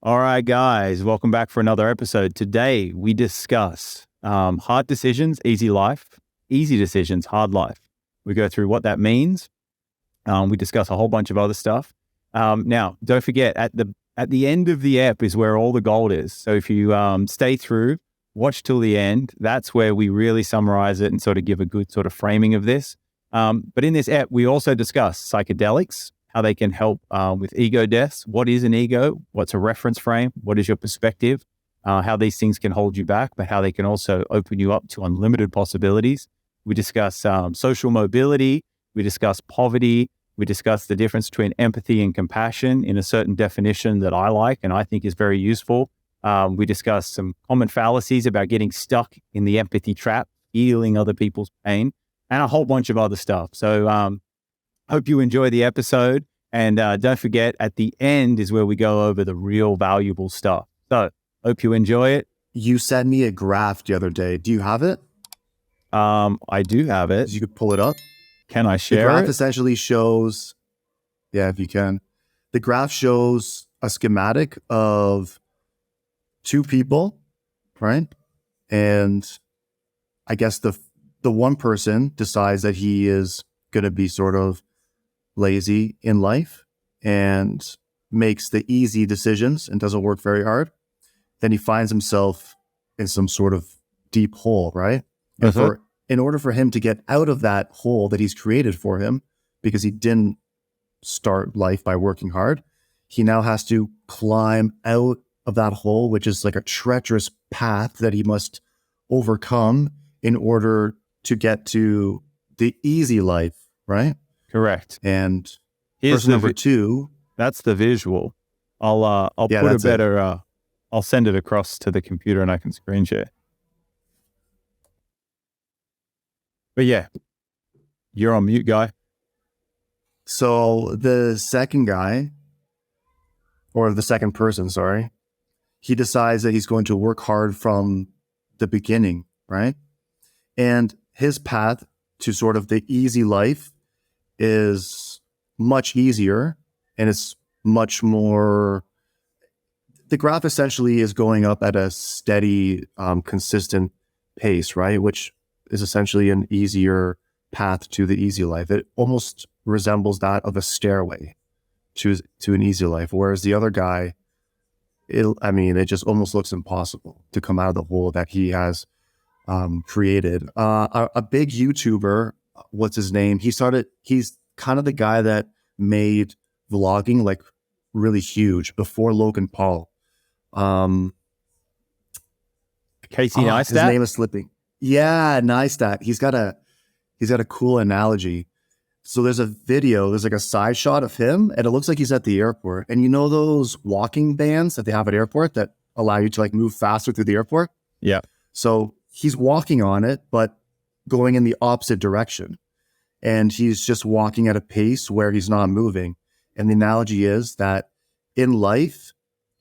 All right, guys, welcome back for another episode. Today, we discuss hard decisions, easy life, easy decisions, hard life. We go through what that means. We discuss a whole bunch of other stuff. Now, don't forget, at the end of the ep is where all the gold is. So if you stay through, watch till the end, that's where we really summarize it and sort of give a good sort of framing of this. But in this ep, we also discuss psychedelics, how they can help with ego deaths. What is an ego? What's a reference frame? What is your perspective? How these things can hold you back, but how they can also open you up to unlimited possibilities. We discuss social mobility. We discuss poverty. We discuss the difference between empathy and compassion in a certain definition that I like and I think is very useful. We discuss some common fallacies about getting stuck in the empathy trap, feeling other people's pain, and a whole bunch of other stuff. So hope you enjoy the episode. And don't forget, at the end is where we go over the real valuable stuff. So hope you enjoy it. You sent me a graph the other day. Do you have it? I do have it. You could pull it up. Can I share it? The graph essentially shows, yeah, if you can. The graph shows a schematic of two people, right? And I guess the one person decides that he is going to be sort of lazy in life and makes the easy decisions and doesn't work very hard. Then he finds himself in some sort of deep hole, right? And in order for him to get out of that hole that he's created for him, because he didn't start life by working hard, he now has to climb out of that hole, which is like a treacherous path that he must overcome in order to get to the easy life, right? Correct. And here's person number two. That's the visual. I'll put a better, I'll send it across to the computer and I can screen share. But yeah, you're on mute, guy. So the second guy, or the second person, sorry, he decides that he's going to work hard from the beginning, right? And his path to sort of the easy life is much easier, and it's much more, the graph essentially is going up at a steady, consistent pace, right? Which is essentially an easier path to the easy life. It almost resembles that of a stairway to an easy life. Whereas the other guy, it just almost looks impossible to come out of the hole that he has created. A big YouTuber, what's his name? He's kind of the guy that made vlogging like really huge before Logan Paul. Casey Neistat? His name is slipping. Yeah, Neistat. He's got a cool analogy. So there's like a side shot of him, and it looks like he's at the airport. And you know those walking bands that they have at airport that allow you to like move faster through the airport? Yeah. So he's walking on it, but going in the opposite direction. And he's just walking at a pace where he's not moving. And the analogy is that in life,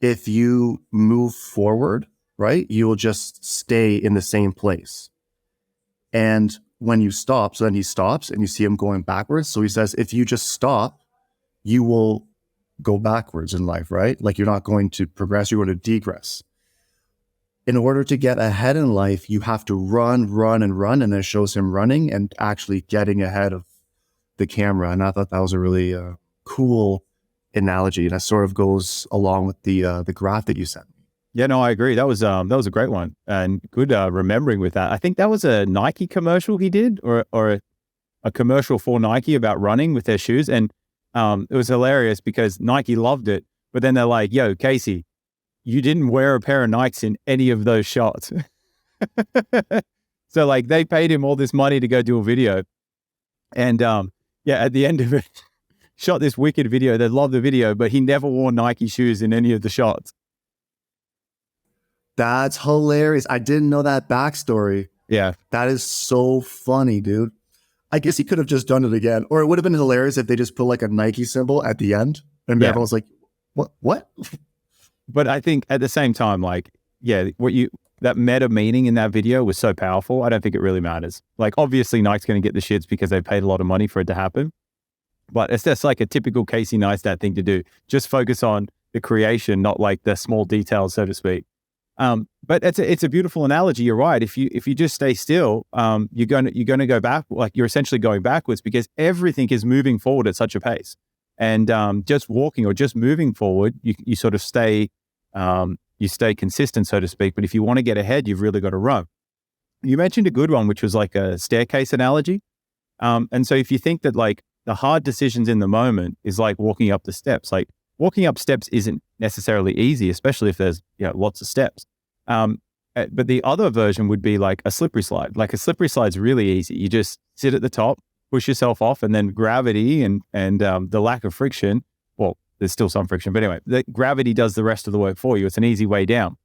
if you move forward, right, you will just stay in the same place. And when you stop, so then he stops and you see him going backwards. So he says, if you just stop, you will go backwards in life, right? Like you're not going to progress, you're going to degress. In order to get ahead in life, you have to run. And then it shows him running and actually getting ahead of the camera. And I thought that was a really cool analogy. And that sort of goes along with the graph that you sent me. Yeah, no, I agree. That was a great one and good remembering with that. I think that was a Nike commercial he did or a commercial for Nike about running with their shoes. And it was hilarious because Nike loved it. But then they're like, yo, Casey, you didn't wear a pair of Nikes in any of those shots. So like they paid him all this money to go do a video. And at the end of it, shot this wicked video. They loved the video, but he never wore Nike shoes in any of the shots. That's hilarious. I didn't know that backstory. Yeah. That is so funny, dude. I guess he could have just done it again. Or it would have been hilarious if they just put like a Nike symbol at the end. And everyone's like, what? But I think at the same time, like, yeah, that meta meaning in that video was so powerful. I don't think it really matters. Like, obviously Nike's going to get the shits because they paid a lot of money for it to happen. But it's just like a typical Casey Neistat thing to do. Just focus on the creation, not like the small details, so to speak. But it's a beautiful analogy. You're right. If you just stay still, you're going to go back. Like you're essentially going backwards because everything is moving forward at such a pace. And just walking or just moving forward, you sort of stay consistent, so to speak. But if you want to get ahead, you've really got to run. You mentioned a good one, which was like a staircase analogy. And so if you think that like the hard decisions in the moment is like walking up the steps, like walking up steps isn't necessarily easy, especially if there's lots of steps. But the other version would be like a slippery slide. Like a slippery slide's really easy. You just sit at the top, push yourself off, and then gravity and the lack of friction. Well, there's still some friction, but anyway, the gravity does the rest of the work for you. It's an easy way down,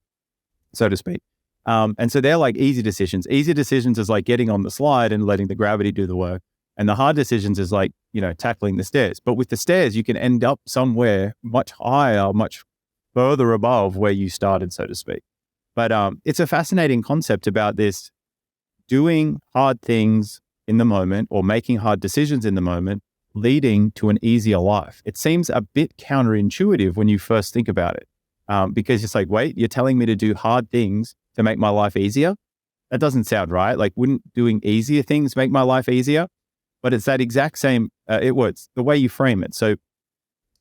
so to speak. And so they're like easy decisions. Easy decisions is like getting on the slide and letting the gravity do the work. And the hard decisions is like, tackling the stairs. But with the stairs, you can end up somewhere much higher, much further above where you started, so to speak. But it's a fascinating concept about this doing hard things in the moment or making hard decisions in the moment, leading to an easier life. It seems a bit counterintuitive when you first think about it, because it's like, wait, you're telling me to do hard things to make my life easier? That doesn't sound right. Like, wouldn't doing easier things make my life easier? But it's that exact same, it's the way you frame it. So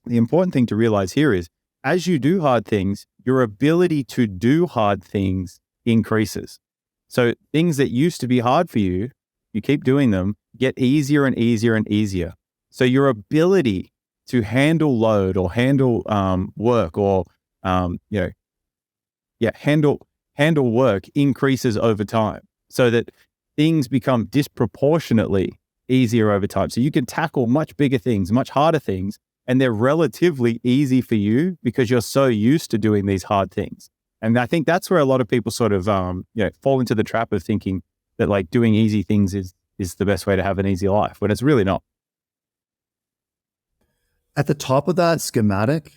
the important thing to realize here is, as you do hard things, your ability to do hard things increases. So things that used to be hard for you, you keep doing them, get easier and easier and easier. So your ability to handle load or handle work or, handle work increases over time so that things become disproportionately easier over time. So you can tackle much bigger things, much harder things, and they're relatively easy for you because you're so used to doing these hard things. And I think that's where a lot of people sort of, fall into the trap of thinking that like doing easy things is the best way to have an easy life, when it's really not. At the top of that schematic,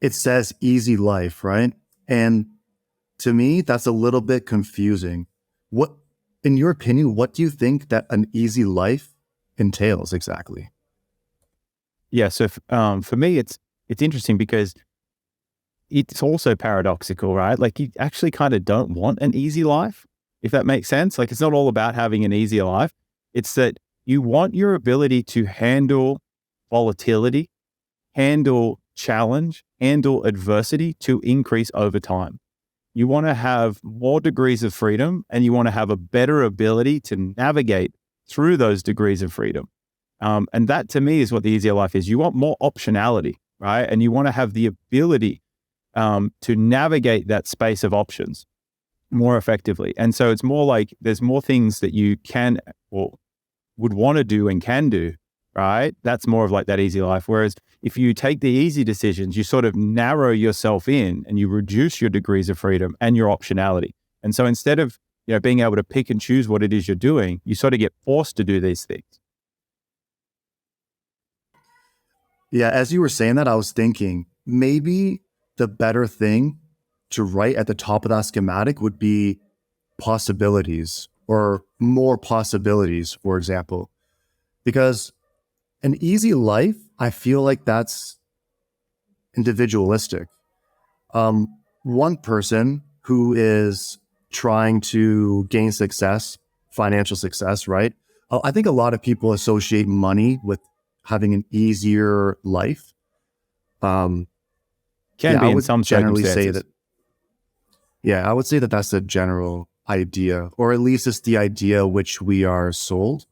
it says easy life, right? And to me, that's a little bit confusing. What, in your opinion, what do you think that an easy life entails exactly? Yeah. So for me, it's interesting because it's also paradoxical, right? Like you actually kind of don't want an easy life, if that makes sense. Like it's not all about having an easier life. It's that you want your ability to handle volatility, handle challenge, handle adversity to increase over time. You want to have more degrees of freedom and you want to have a better ability to navigate through those degrees of freedom. And that to me is what the easier life is. You want more optionality, right? And you want to have the ability to navigate that space of options more effectively. And so it's more like there's more things that you can or would want to do and can do, right? That's more of like that easy life. Whereas if you take the easy decisions, you sort of narrow yourself in and you reduce your degrees of freedom and your optionality. And so instead of being able to pick and choose what it is you're doing, you sort of get forced to do these things. Yeah, as you were saying that, I was thinking maybe the better thing to write at the top of that schematic would be possibilities or more possibilities, for example. Because an easy life, I feel like that's individualistic. One person who is trying to gain success, financial success, right? I think a lot of people associate money with having an easier life. Can be in some circumstances. I would say that that's the general idea, or at least it's the idea which we are sold,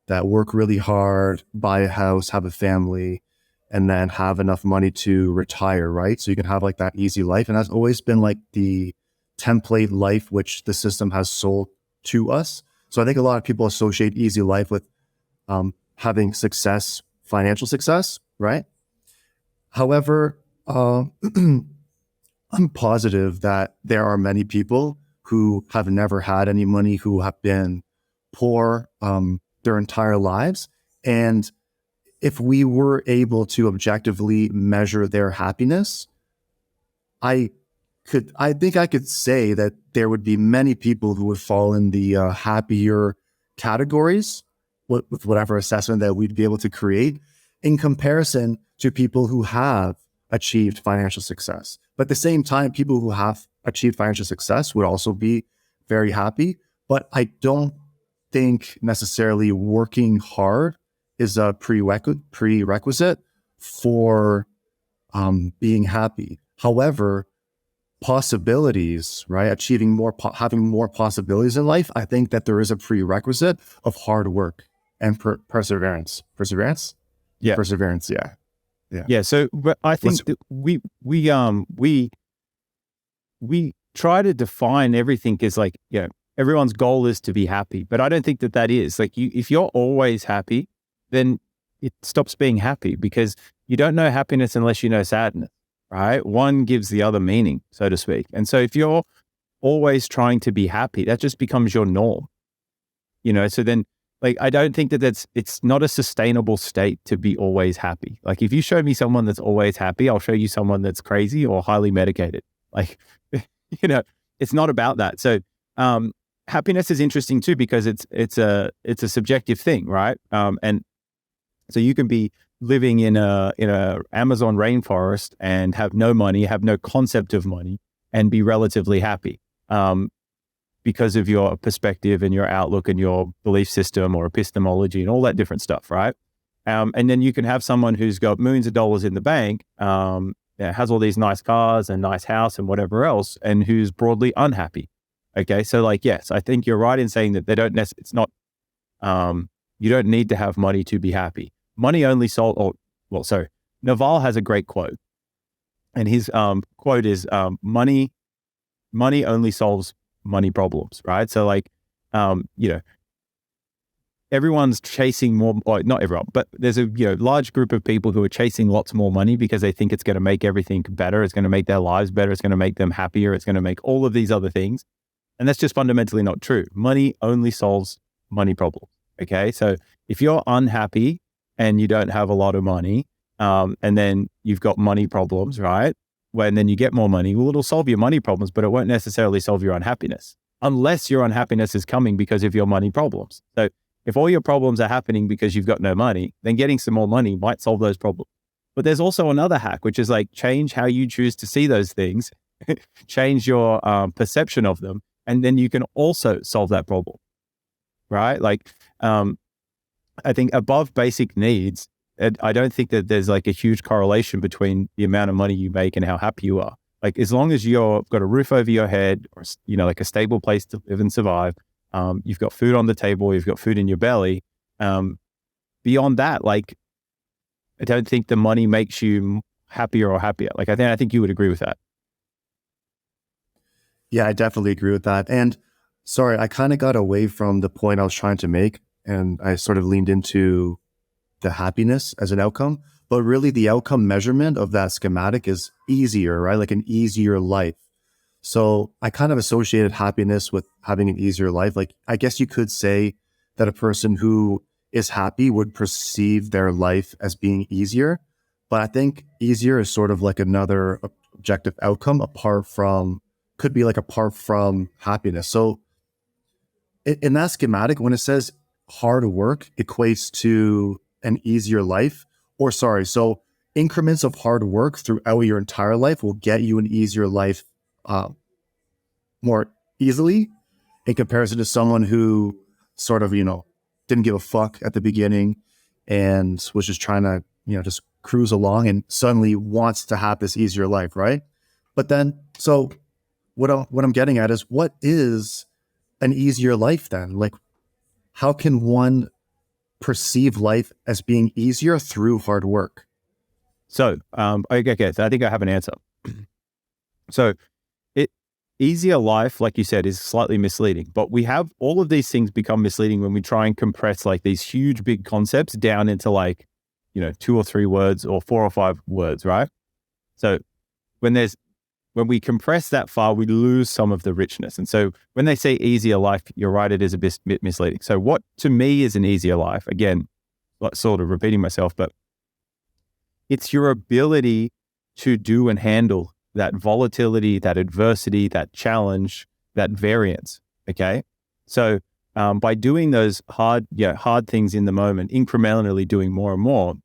that work really hard, buy a house, have a family, and then have enough money to retire, right? So you can have like that easy life. And that's always been like the template life which the system has sold to us. So I think a lot of people associate easy life with having success, financial success, right? However, I'm positive that there are many people who have never had any money, who have been poor their entire lives. And if we were able to objectively measure their happiness, I think I could say that there would be many people who would fall in the happier categories with whatever assessment that we'd be able to create, in comparison to people who have achieved financial success. But at the same time, people who have achieved financial success would also be very happy. But I don't think necessarily working hard is a prerequisite for being happy. However, possibilities, right? Achieving more, having more possibilities in life, I think that there is a prerequisite of hard work and perseverance. Perseverance? Yeah. Perseverance, yeah. Yeah. So but I think that we try to define everything as like, everyone's goal is to be happy, but I don't think that is like if you're always happy, then it stops being happy because you don't know happiness unless you know sadness, right? One gives the other meaning, so to speak. And so if you're always trying to be happy, that just becomes your norm, so then like, I don't think that it's not a sustainable state to be always happy. Like if you show me someone that's always happy, I'll show you someone that's crazy or highly medicated. Like, it's not about that. So, happiness is interesting too, because it's a subjective thing, right? And so you can be living in a Amazon rainforest and have no money, have no concept of money, and be relatively happy. Because of your perspective and your outlook and your belief system or epistemology and all that different stuff, right? And then you can have someone who's got millions of dollars in the bank, has all these nice cars and nice house and whatever else, and who's broadly unhappy. Okay, so like, yes, I think you're right in saying that it's not, you don't need to have money to be happy. Money only Naval has a great quote, and his quote is, money only solves money problems, right? So like, everyone's chasing more, or not everyone, but there's a large group of people who are chasing lots more money because they think it's going to make everything better. It's going to make their lives better. It's going to make them happier. It's going to make all of these other things. And that's just fundamentally not true. Money only solves money problems. Okay. So if you're unhappy and you don't have a lot of money, and then you've got money problems, right? When then you get more money, well, it'll solve your money problems, but it won't necessarily solve your unhappiness unless your unhappiness is coming because of your money problems. So if all your problems are happening because you've got no money, then getting some more money might solve those problems. But there's also another hack, which is like change how you choose to see those things, change your perception of them, and then you can also solve that problem, right? Like, I think above basic needs, I don't think that there's like a huge correlation between the amount of money you make and how happy you are. Like as long as you've got a roof over your head or, like a stable place to live and survive, you've got food on the table, you've got food in your belly. Beyond that, like, I don't think the money makes you happier or happier. Like I think you would agree with that. Yeah, I definitely agree with that. And sorry, I kind of got away from the point I was trying to make, and I sort of leaned into the happiness as an outcome, but really the outcome measurement of that schematic is easier, right? Like an easier life. So I kind of associated happiness with having an easier life. Like, I guess you could say that a person who is happy would perceive their life as being easier, but I think easier is sort of like another objective outcome apart from happiness. So in that schematic, when it says hard work equates to an easier life, so increments of hard work throughout your entire life will get you an easier life more easily in comparison to someone who sort of, didn't give a fuck at the beginning and was just trying to, just cruise along and suddenly wants to have this easier life, right? But then, so what I'm getting at is, what is an easier life then? Like, how can one perceive life as being easier through hard work? So, okay, so I think I have an answer. So, easier life, like you said, is slightly misleading, but we have all of these things become misleading when we try and compress like these huge, big concepts down into like, 2 or 3 words or 4 or 5 words, right? So when we compress that far, we lose some of the richness. And so when they say easier life, you're right, it is a bit misleading. So what to me is an easier life? Again, sort of repeating myself, but it's your ability to do and handle that volatility, that adversity, that challenge, that variance. Okay. So by doing those hard things in the moment, incrementally doing more and more,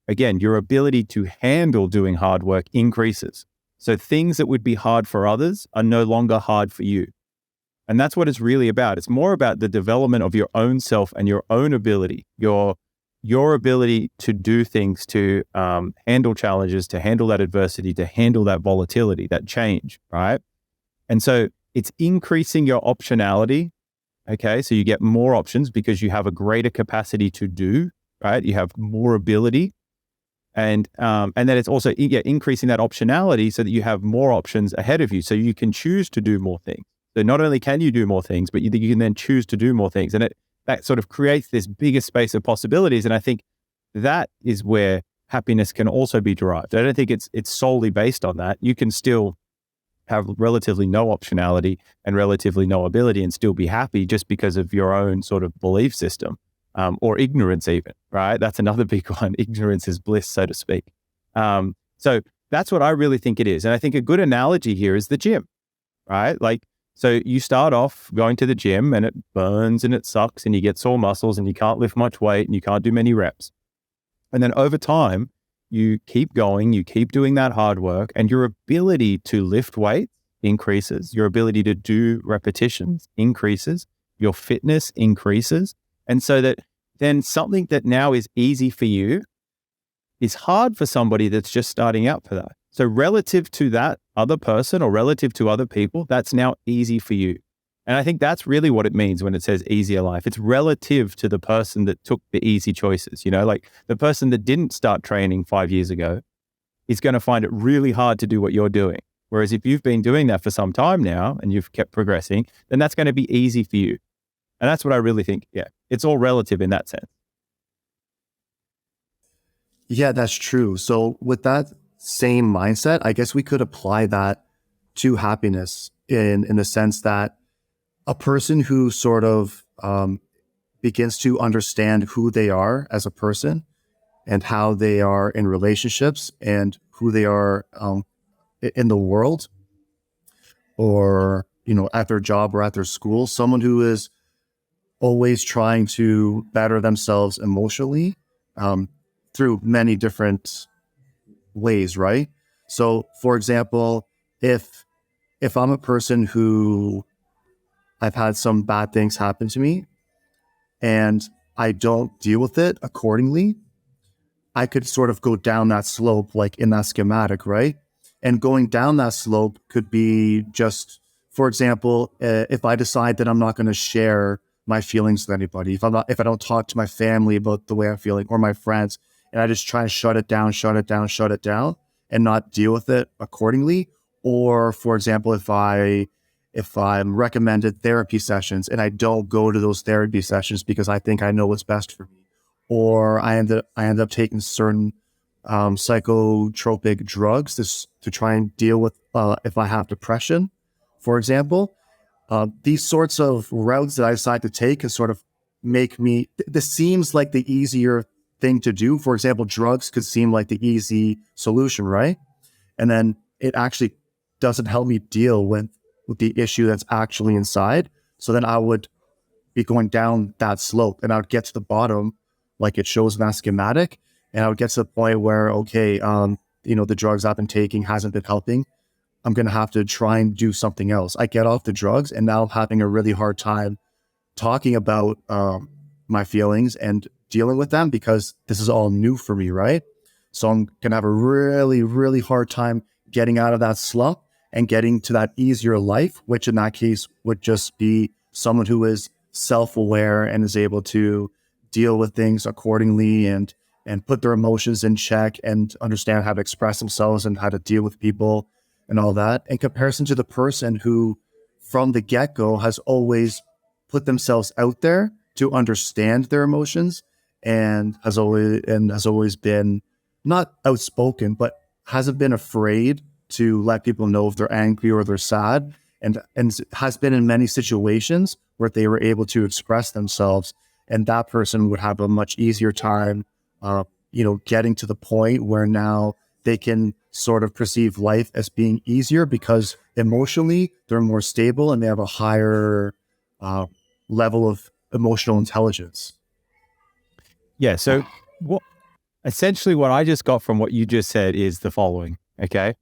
again, your ability to handle doing hard work increases. So things that would be hard for others are no longer hard for you. And that's what it's really about. It's more about the development of your own self and your own ability, your ability to do things, to handle challenges, to handle that adversity, to handle that volatility, that change, right? And so it's increasing your optionality. Okay, so you get more options because you have a greater capacity to do, right? You have more ability, and then it's also increasing that optionality so that you have more options ahead of you, so you can choose to do more things. So not only can you do more things, but you can then choose to do more things, and that sort of creates this bigger space of possibilities. And I think that is where happiness can also be derived. I don't think it's solely based on that. You can still have relatively no optionality and relatively no ability and still be happy just because of your own sort of belief system, or ignorance even, right? That's another big one. Ignorance is bliss, so to speak. So that's what I really think it is. And I think a good analogy here is the gym, right? Like, so you start off going to the gym and it burns and it sucks and you get sore muscles and you can't lift much weight and you can't do many reps. And then over time, you keep going, you keep doing that hard work, and your ability to lift weights increases, your ability to do repetitions increases, your fitness increases. And so that then something that now is easy for you is hard for somebody that's just starting out for that. So relative to that other person or relative to other people, that's now easy for you. And I think that's really what it means when it says easier life. It's relative to the person that took the easy choices. Like the person that didn't start training 5 years ago is going to find it really hard to do what you're doing. Whereas if you've been doing that for some time now and you've kept progressing, then that's going to be easy for you. And that's what I really think. Yeah, it's all relative in that sense. Yeah, that's true. So with that same mindset, I guess we could apply that to happiness in the sense that a person who sort of begins to understand who they are as a person and how they are in relationships and who they are in the world, or at their job or at their school, someone who is always trying to better themselves emotionally through many different ways, right? So for example, if I'm a person who I've had some bad things happen to me and I don't deal with it accordingly, I could sort of go down that slope, like in that schematic, right? And going down that slope could be just, for example, if I decide that I'm not going to share my feelings with anybody, if I don't talk to my family about the way I'm feeling or my friends, and I just try to shut it down, and not deal with it accordingly. Or, for example, if I'm recommended therapy sessions and I don't go to those therapy sessions because I think I know what's best for me, or I end up taking certain psychotropic drugs to try and deal with if I have depression, for example. These sorts of routes that I decide to take can sort of make me. This seems like the easier thing to do. For example, drugs could seem like the easy solution, right? And then it actually doesn't help me deal with the issue that's actually inside. So then I would be going down that slope and I would get to the bottom, like it shows in that schematic. And I would get to the point where, okay, the drugs I've been taking hasn't been helping. I'm going to have to try and do something else. I get off the drugs and now I'm having a really hard time talking about my feelings and dealing with them because this is all new for me, right? So I'm going to have a really, really hard time getting out of that slump and getting to that easier life, which in that case would just be someone who is self-aware and is able to deal with things accordingly and put their emotions in check and understand how to express themselves and how to deal with people and all that, in comparison to the person who from the get-go has always put themselves out there to understand their emotions and has always been not outspoken, but hasn't been afraid to let people know if they're angry or they're sad, and has been in many situations where they were able to express themselves, and that person would have a much easier time, getting to the point where now they can sort of perceive life as being easier because emotionally they're more stable and they have a higher level of emotional intelligence. Yeah. So essentially what I just got from what you just said is the following, okay?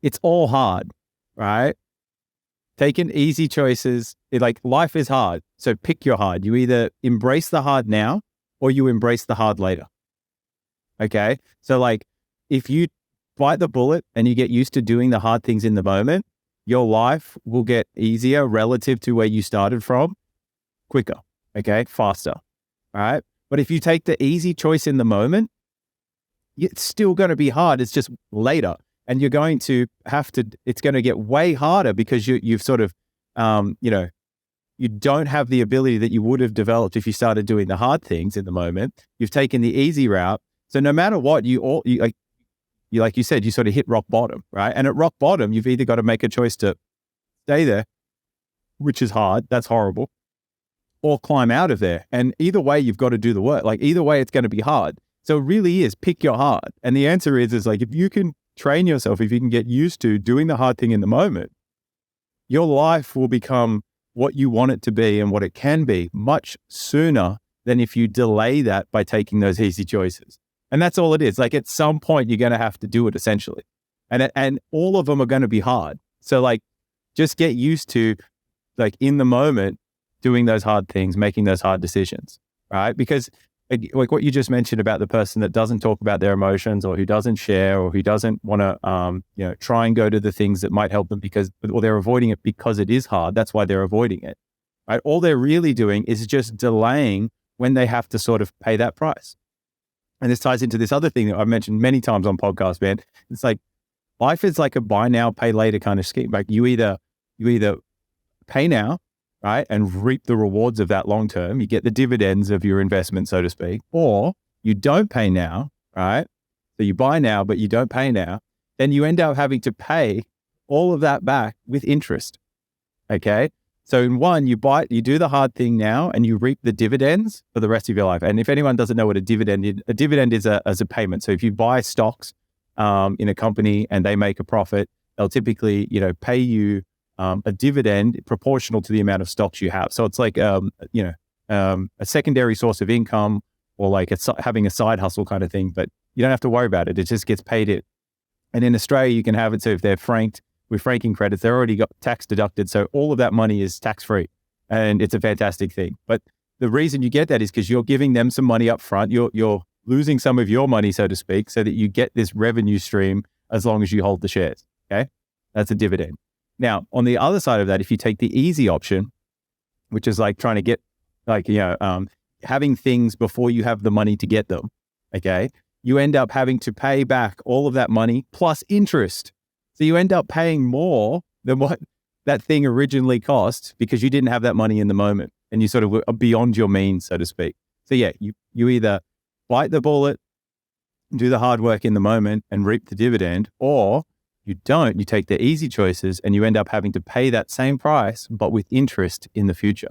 It's all hard, right? Taking easy choices, like life is hard. So pick your hard. You either embrace the hard now or you embrace the hard later. Okay. So like if you bite the bullet and you get used to doing the hard things in the moment, your life will get easier relative to where you started from quicker. Okay. Faster. All right. But if you take the easy choice in the moment, it's still going to be hard. It's just later. And you're going to have to, it's going to get way harder because you've sort of, you don't have the ability that you would have developed if you started doing the hard things in the moment. You've taken the easy route. So no matter what, like you said, you sort of hit rock bottom, right? And at rock bottom, you've either got to make a choice to stay there, which is hard. That's horrible. Or climb out of there. And either way, you've got to do the work. Like either way, it's going to be hard. So it really is pick your hard. And the answer is like, if you can train yourself, if you can get used to doing the hard thing in the moment, your life will become what you want it to be and what it can be much sooner than if you delay that by taking those easy choices. And that's all it is. Like at some point, you're going to have to do it essentially. And all of them are going to be hard. So like, just get used to like in the moment, doing those hard things, making those hard decisions, right? Because like what you just mentioned about the person that doesn't talk about their emotions or who doesn't share or who doesn't want to, try and go to the things that might help them or they're avoiding it because it is hard. That's why they're avoiding it, right? All they're really doing is just delaying when they have to sort of pay that price. And this ties into this other thing that I've mentioned many times on podcasts, man. It's like life is like a buy now, pay later kind of scheme. Like you either pay now, right, and reap the rewards of that long term. You get the dividends of your investment, so to speak, or you don't pay now, right? So you buy now, but you don't pay now. Then you end up having to pay all of that back with interest. Okay. So in one, you do the hard thing now and you reap the dividends for the rest of your life. And if anyone doesn't know what a dividend is as a payment. So if you buy stocks in a company and they make a profit, they'll typically, pay you a dividend proportional to the amount of stocks you have. So it's like, a secondary source of income or like having a side hustle kind of thing, but you don't have to worry about it. It just gets paid in. And in Australia, you can have it. So if they're franked with franking credits, they're already got tax deducted. So all of that money is tax free and it's a fantastic thing. But the reason you get that is because you're giving them some money up front. You're losing some of your money, so to speak, so that you get this revenue stream as long as you hold the shares. Okay. That's a dividend. Now, on the other side of that, if you take the easy option, which is like trying to get having things before you have the money to get them, okay, you end up having to pay back all of that money plus interest. So you end up paying more than what that thing originally cost because you didn't have that money in the moment and you sort of are beyond your means, so to speak. So yeah, you either bite the bullet, do the hard work in the moment and reap the dividend, or you don't, you take the easy choices and you end up having to pay that same price, but with interest in the future.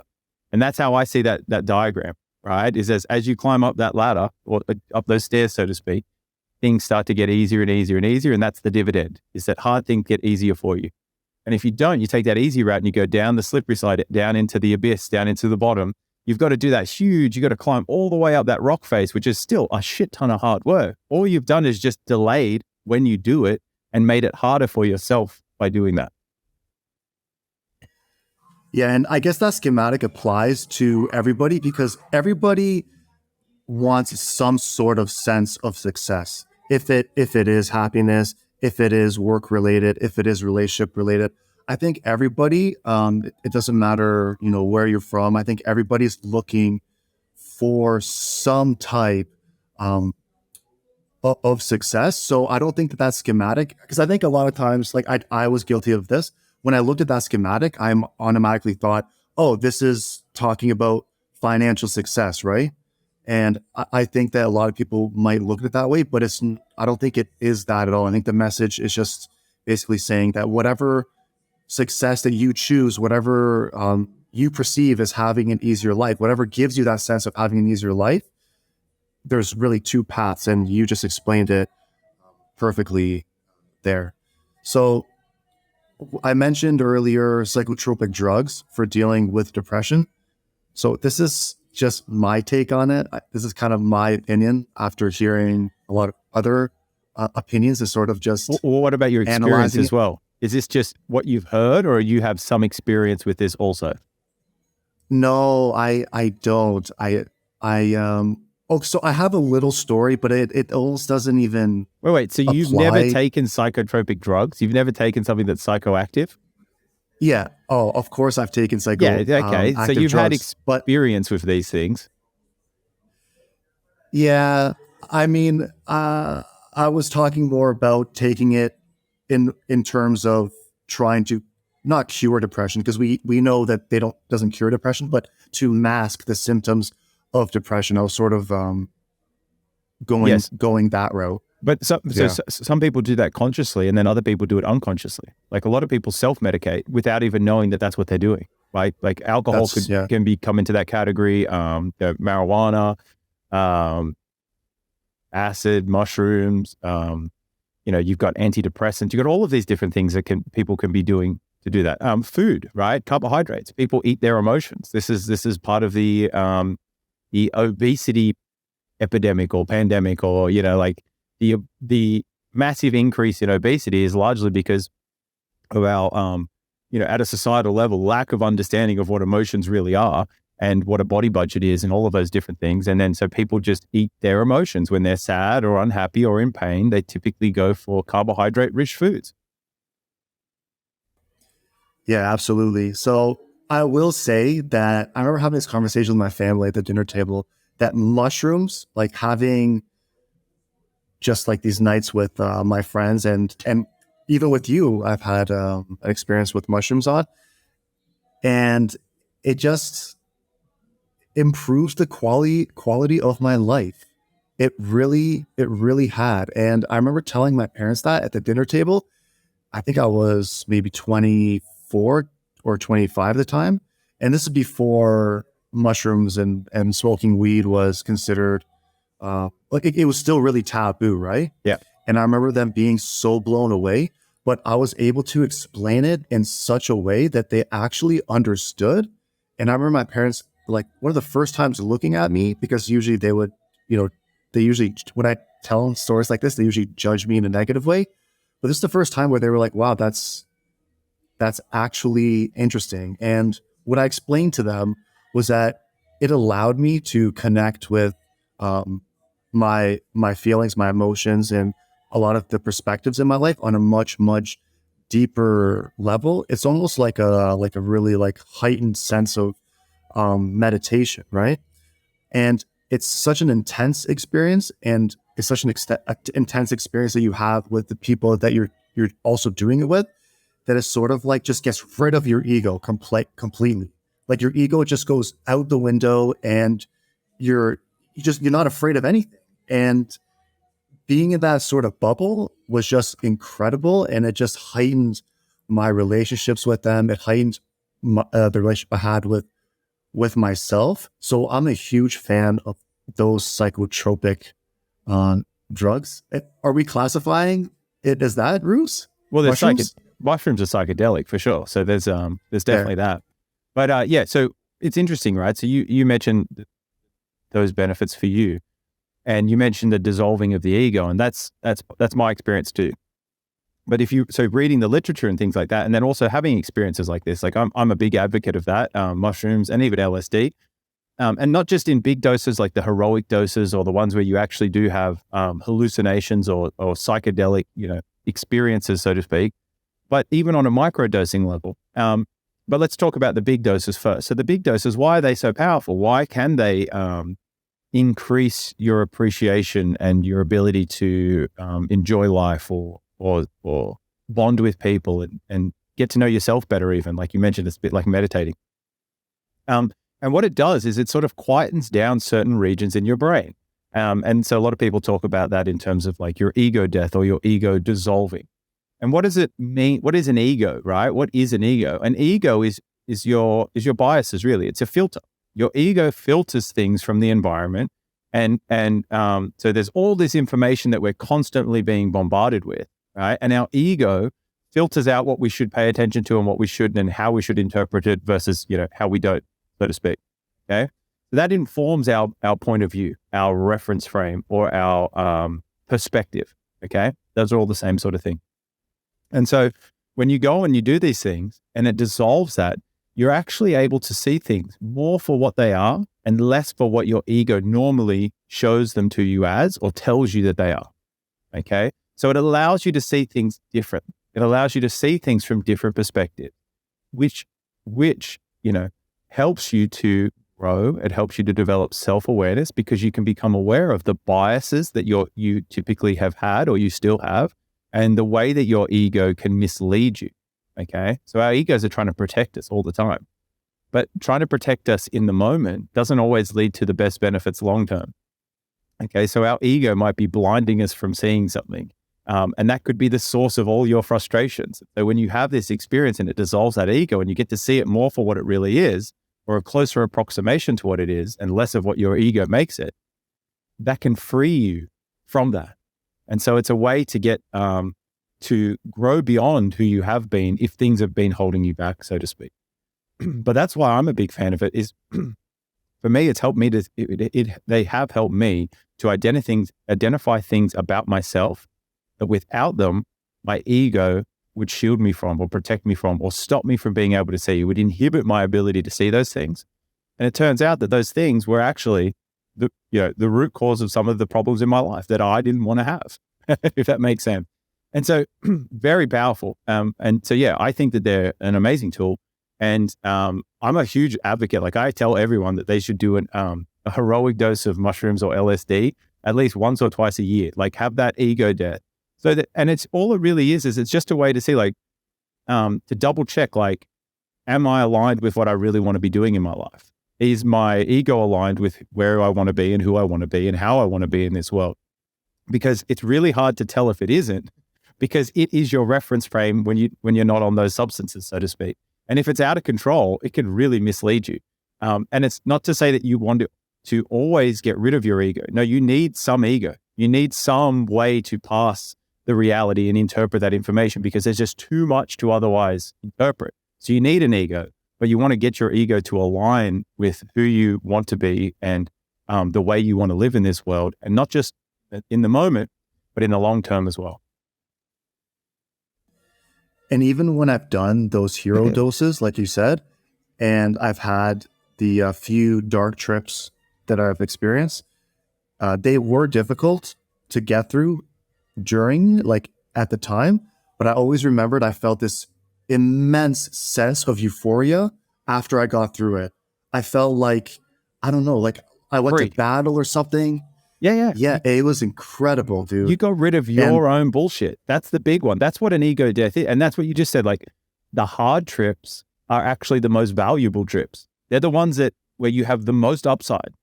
And that's how I see that diagram, right? Is as you climb up that ladder or up those stairs, so to speak, things start to get easier and easier and easier. And that's the dividend, is that hard things get easier for you. And if you don't, you take that easy route and you go down the slippery slide, down into the abyss, down into the bottom. You've got to do that huge, you've got to climb all the way up that rock face, which is still a shit ton of hard work. All you've done is just delayed when you do it and made it harder for yourself by doing that. Yeah, and I guess that schematic applies to everybody because everybody wants some sort of sense of success. If it is happiness, if it is work related, if it is relationship related, I think everybody, it doesn't matter, where you're from. I think everybody's looking for some type of success. So I don't think that's schematic, because I think a lot of times, like I was guilty of this. When I looked at that schematic, I'm automatically thought, oh, this is talking about financial success, right? And I think that a lot of people might look at it that way, but I don't think it is that at all. I think the message is just basically saying that whatever success that you choose, whatever you perceive as having an easier life, whatever gives you that sense of having an easier life, there's really two paths, and you just explained it perfectly there. So I mentioned earlier psychotropic drugs for dealing with depression. So this is just my take on it. This is kind of my opinion after hearing a lot of other opinions. Is sort of just Well, what about your experience analyzing as it. well? Is this just what you've heard, or you have some experience with this also? No, I don't. Oh, so I have a little story, but it almost doesn't even Wait. So you've never apply. taken psychotropic drugs? You've never taken something that's psychoactive? Yeah. Oh, of course I've taken Yeah. Okay. So active you've had drugs, but experience with these things. yeah, I mean, I was talking more about taking it in terms of trying to not cure depression, because we know that they doesn't cure depression, but to mask the symptoms of depression. I was sort of Yes. going that route. But Yeah. some people do that consciously, and then other people do it unconsciously. Like a lot of people self-medicate without even knowing that that's what they're doing, right? Like alcohol That's yeah. can come into that category. Marijuana, acid, mushrooms. You've got antidepressants. You've got all of these different things that people can be doing to do that. Food, right? Carbohydrates. People eat their emotions. This is part of the obesity epidemic or pandemic, or like the massive increase in obesity is largely because of our at a societal level, lack of understanding of what emotions really are and what a body budget is and all of those different things. And then so people just eat their emotions when they're sad or unhappy or in pain. They typically go for carbohydrate rich foods. Yeah, absolutely. So I will say that I remember having this conversation with my family at the dinner table that mushrooms, like having just like these nights with my friends and even with you, I've had an experience with mushrooms on, and it just improves the quality of my life. It really had. And I remember telling my parents that at the dinner table. I think I was maybe 24 or 25 at the time. And this is before mushrooms and smoking weed was considered, like it was still really taboo, right? Yeah. And I remember them being so blown away, but I was able to explain it in such a way that they actually understood. And I remember my parents, like one of the first times looking at me, because usually they would, they usually, when I tell them stories like this, they usually judge me in a negative way. But this is the first time where they were like, wow, that's actually interesting. And what I explained to them was that it allowed me to connect with my feelings, my emotions, and a lot of the perspectives in my life on a much deeper level. It's almost like a really like heightened sense of meditation, right? And it's such an intense experience, and it's such an intense experience that you have with the people that you're also doing it with, that it sort of like just gets rid of your ego completely. Like your ego just goes out the window, and you're not afraid of anything. And being in that sort of bubble was just incredible, and it just heightened my relationships with them. It heightened the relationship I had with myself. So I'm a huge fan of those psychotropic drugs. Are we classifying it as that, Bruce? Well, Mushrooms? mushrooms are psychedelic for sure. So there's definitely that. But yeah, so it's interesting, right? So you mentioned those benefits for you, and you mentioned the dissolving of the ego, and that's my experience too. But reading the literature and things like that, and then also having experiences like this, like I'm a big advocate of that, mushrooms and even LSD, and not just in big doses like the heroic doses or the ones where you actually do have hallucinations or psychedelic, experiences, so to speak, but even on a microdosing level. But let's talk about the big doses first. So the big doses, why are they so powerful? Why can they increase your appreciation and your ability to enjoy life or bond with people and get to know yourself better even? Like you mentioned, it's a bit like meditating. And what it does is it sort of quietens down certain regions in your brain. And so a lot of people talk about that in terms of like your ego death or your ego dissolving. And what does it mean? What is an ego, right? What is an ego? An ego is your biases, really. It's a filter. Your ego filters things from the environment. And so there's all this information that we're constantly being bombarded with, right? And our ego filters out what we should pay attention to and what we shouldn't, and how we should interpret it versus, how we don't, so to speak. Okay. That informs our point of view, our reference frame, or our perspective. Okay, those are all the same sort of thing. And so when you go and you do these things and it dissolves that, you're actually able to see things more for what they are and less for what your ego normally shows them to you as or tells you that they are. Okay. So it allows you to see things different. It allows you to see things from different perspectives, which, helps you to grow. It helps you to develop self-awareness because you can become aware of the biases that you typically have had or you still have, and the way that your ego can mislead you. Okay. So our egos are trying to protect us all the time, but trying to protect us in the moment doesn't always lead to the best benefits long-term. Okay. So our ego might be blinding us from seeing something. And that could be the source of all your frustrations. So when you have this experience and it dissolves that ego and you get to see it more for what it really is, or a closer approximation to what it is and less of what your ego makes it, that can free you from that. And so it's a way to get to grow beyond who you have been if things have been holding you back, so to speak. But that's why I'm a big fan of it. Is for me, it's helped me they have helped me to identify things about myself that without them, my ego would shield me from or protect me from or stop me from being able to see. It would inhibit my ability to see those things. And it turns out that those things were actually the root cause of some of the problems in my life that I didn't want to have, if that makes sense. And so very powerful. And so, yeah, I think that they're an amazing tool. And I'm a huge advocate. Like I tell everyone that they should do a heroic dose of mushrooms or LSD at least once or twice a year, like have that ego death. So that, and it's all it really is it's just a way to see, like, to double check, like, am I aligned with what I really want to be doing in my life? Is my ego aligned with where I want to be and who I want to be and how I want to be in this world? Because it's really hard to tell if it isn't, because it is your reference frame when you're not on those substances, so to speak. And if it's out of control, it can really mislead you. And it's not to say that you want to always get rid of your ego. No, you need some ego. You need some way to pass the reality and interpret that information because there's just too much to otherwise interpret. So you need an ego, but you want to get your ego to align with who you want to be and the way you want to live in this world, and not just in the moment, but in the long term as well. And even when I've done those hero doses, like you said, and I've had the few dark trips that I've experienced, they were difficult to get through at the time, but I always remembered I felt this immense sense of euphoria after I got through it. I felt like, I don't know, like I went to battle or something. Yeah. It was incredible, dude. You got rid of your own bullshit. That's the big one. That's what an ego death is. And that's what you just said. Like, the hard trips are actually the most valuable trips. They're the ones where you have the most upside.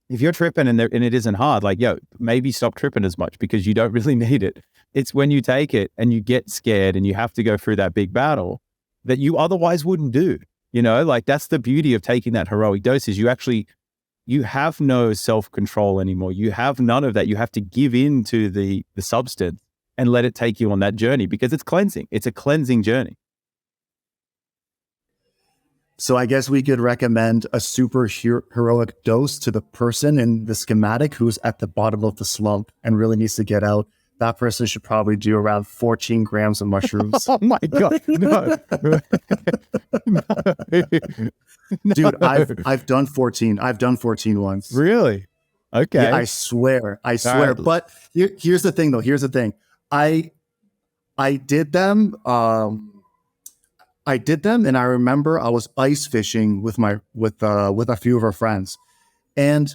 If you're tripping and it isn't hard, like, maybe stop tripping as much because you don't really need it. It's when you take it and you get scared and you have to go through that big battle that you otherwise wouldn't do. Like, that's the beauty of taking that heroic dose is you have no self-control anymore. You have none of that. You have to give in to the substance and let it take you on that journey because it's cleansing. It's a cleansing journey. So I guess we could recommend a super heroic dose to the person in the schematic who's at the bottom of the slump and really needs to get out. That person should probably do around 14 grams of mushrooms. Oh my God, no. No. Dude, I've done 14. I've done 14 once. Really? Okay. Yeah, I swear. Right. But here's the thing, though. Here's the thing. I did them. And I remember I was ice fishing with a few of our friends, and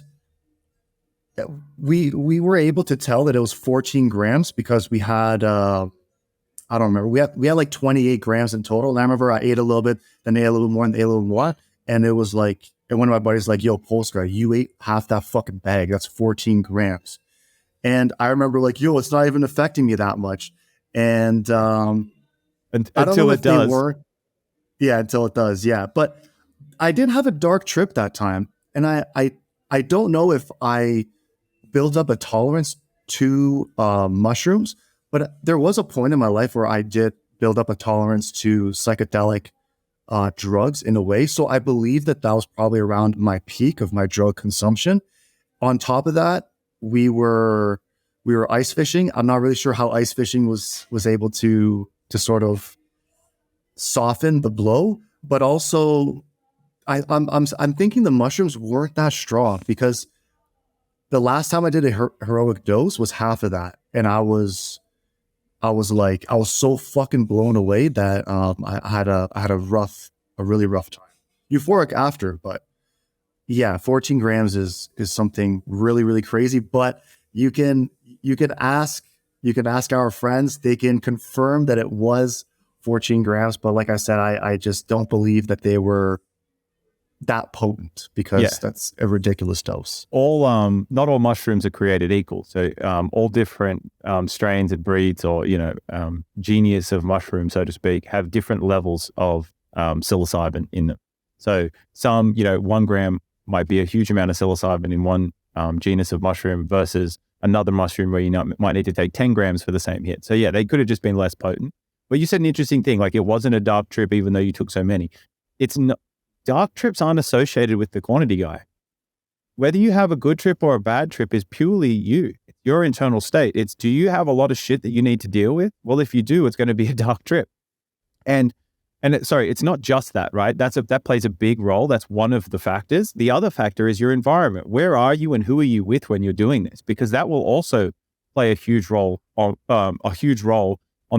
we were able to tell that it was 14 grams because we had I don't remember, we had like 28 grams in total. And I remember I ate a little bit, then they ate a little more, and they ate a little more, and it was like, and one of my buddies like, "Yo, Polska, you ate half that fucking bag. That's 14 grams." And I remember like, "Yo, it's not even affecting me that much." And until it does. Yeah, until it does. Yeah. But I did have a dark trip that time. And I don't know if I built up a tolerance to mushrooms, but there was a point in my life where I did build up a tolerance to psychedelic drugs in a way. So I believe that was probably around my peak of my drug consumption. On top of that, we were ice fishing. I'm not really sure how ice fishing was able to sort of soften the blow, but also I'm thinking the mushrooms weren't that strong, because the last time I did a heroic dose was half of that, and I was so fucking blown away that I had a really rough time. Euphoric after, but yeah, 14 grams is something really, really crazy. But you can ask our friends; they can confirm that it was 14 grams. But like I said, I just don't believe that they were that potent, because that's a ridiculous dose. Not all mushrooms are created equal. So all different strains and breeds, or genius of mushroom, so to speak, have different levels of psilocybin in them. So some, 1 gram might be a huge amount of psilocybin in one genus of mushroom versus another mushroom where you might need to take 10 grams for the same hit. So yeah, they could have just been less potent. But you said an interesting thing, like it wasn't a dark trip even though you took so many. It's not. Dark trips aren't associated with the quantity, guy. Whether you have a good trip or a bad trip is purely you. It's your internal state. It's, do you have a lot of shit that you need to deal with? Well, if you do, it's going to be a dark trip. It's not just that, right? That plays a big role. That's one of the factors. The other factor is your environment. Where are you and who are you with when you're doing this? Because that will also play a huge role on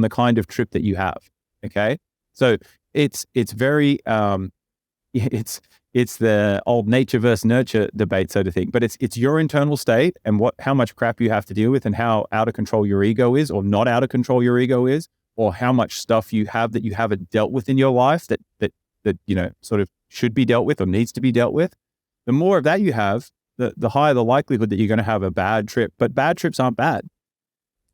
the kind of trip that you have. Okay, so it's very it's the old nature versus nurture debate, so to think. But it's your internal state and how much crap you have to deal with, and how out of control your ego is, or not out of control your ego is, or how much stuff you have that you haven't dealt with in your life that sort of should be dealt with or needs to be dealt with. The more of that you have, the higher the likelihood that you're going to have a bad trip. But bad trips aren't bad.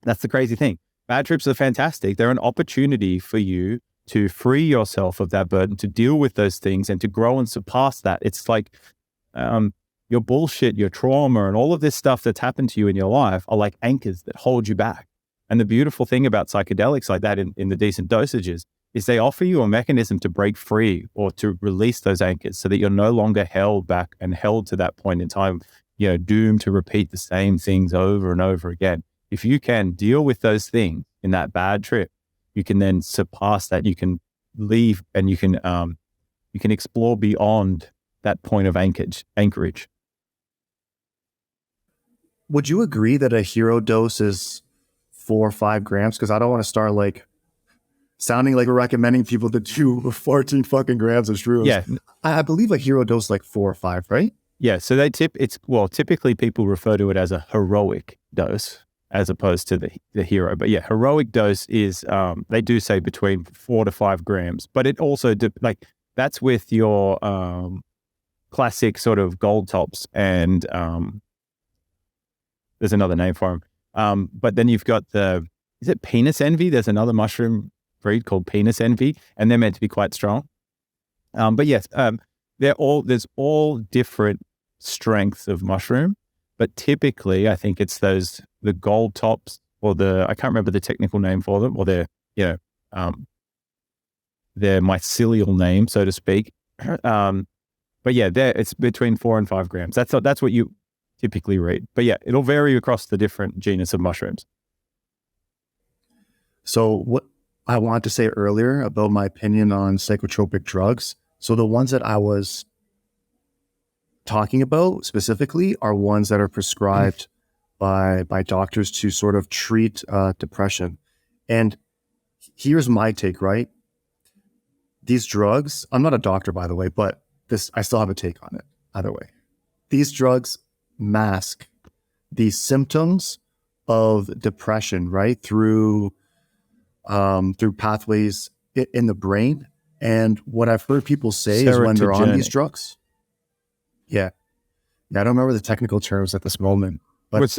That's the crazy thing. Bad trips are fantastic. They're an opportunity for you to free yourself of that burden, to deal with those things and to grow and surpass that. It's like your bullshit, your trauma, and all of this stuff that's happened to you in your life are like anchors that hold you back. And the beautiful thing about psychedelics like that in the decent dosages is they offer you a mechanism to break free or to release those anchors so that you're no longer held back and held to that point in time, doomed to repeat the same things over and over again. If you can deal with those things in that bad trip, you can then surpass that. You can leave and you can explore beyond that point of anchorage. Would you agree that a hero dose is 4 or 5 grams? Because I don't want to start sounding like we're recommending people to do 14 fucking grams of shrooms. Yeah, I believe a hero dose is like 4 or 5, right? Yeah. So typically people refer to it as a heroic dose, as opposed to the hero. But yeah, heroic dose is, they do say between 4 to 5 grams, but it also, that's with your classic sort of gold tops and there's another name for them. But then you've got is it penis envy? There's another mushroom breed called penis envy, and they're meant to be quite strong. But yes, there's all different strengths of mushroom. But typically, I think it's the gold tops, or I can't remember the technical name for them, or their mycelial name, so to speak. But yeah, it's between 4 and 5 grams. That's what you typically read. But yeah, it'll vary across the different genus of mushrooms. So what I wanted to say earlier about my opinion on psychotropic drugs. So the ones that I was talking about specifically are ones that are prescribed by doctors to sort of treat depression. And here's my take, right? These drugs, I'm not a doctor, by the way, but I still have a take on it either way. These drugs mask the symptoms of depression, right? Through pathways in the brain. And what I've heard people say is when they're on these drugs. Yeah. I don't remember the technical terms at this moment. But it's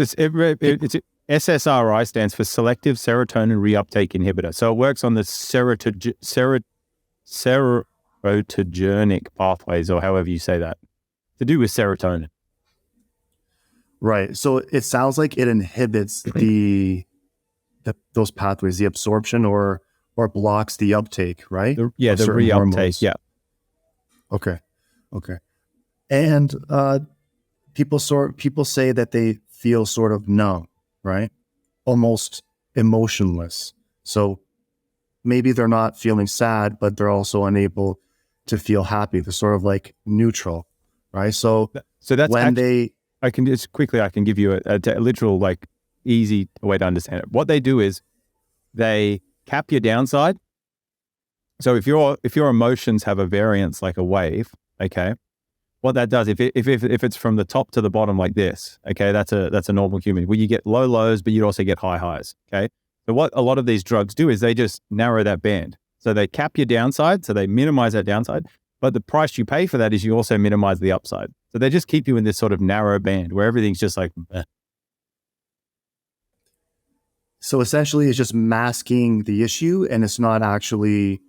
SSRI stands for selective serotonin reuptake inhibitor. So it works on the serotogenic pathways, or however you say that, to do with serotonin. Right. So it sounds like it inhibits those pathways, the absorption or blocks the uptake, right? The reuptake. Hormones. Yeah. Okay. Okay. And people say that they feel sort of numb, right? Almost emotionless. So maybe they're not feeling sad, but they're also unable to feel happy. They're sort of like neutral, right? So So that's when actually, they, I can give you a literal, like, easy way to understand it. What they do is they cap your downside. So if your emotions have a variance like a wave, okay, what that does, if it's from the top to the bottom like this, okay, that's a normal human. Where you get low lows, but you also get high highs. Okay, so what a lot of these drugs do is they just narrow that band. So they cap your downside, so they minimize that downside. But the price you pay for that is you also minimize the upside. So they just keep you in this sort of narrow band where everything's just like, eh. so essentially it's just masking the issue and it's not actually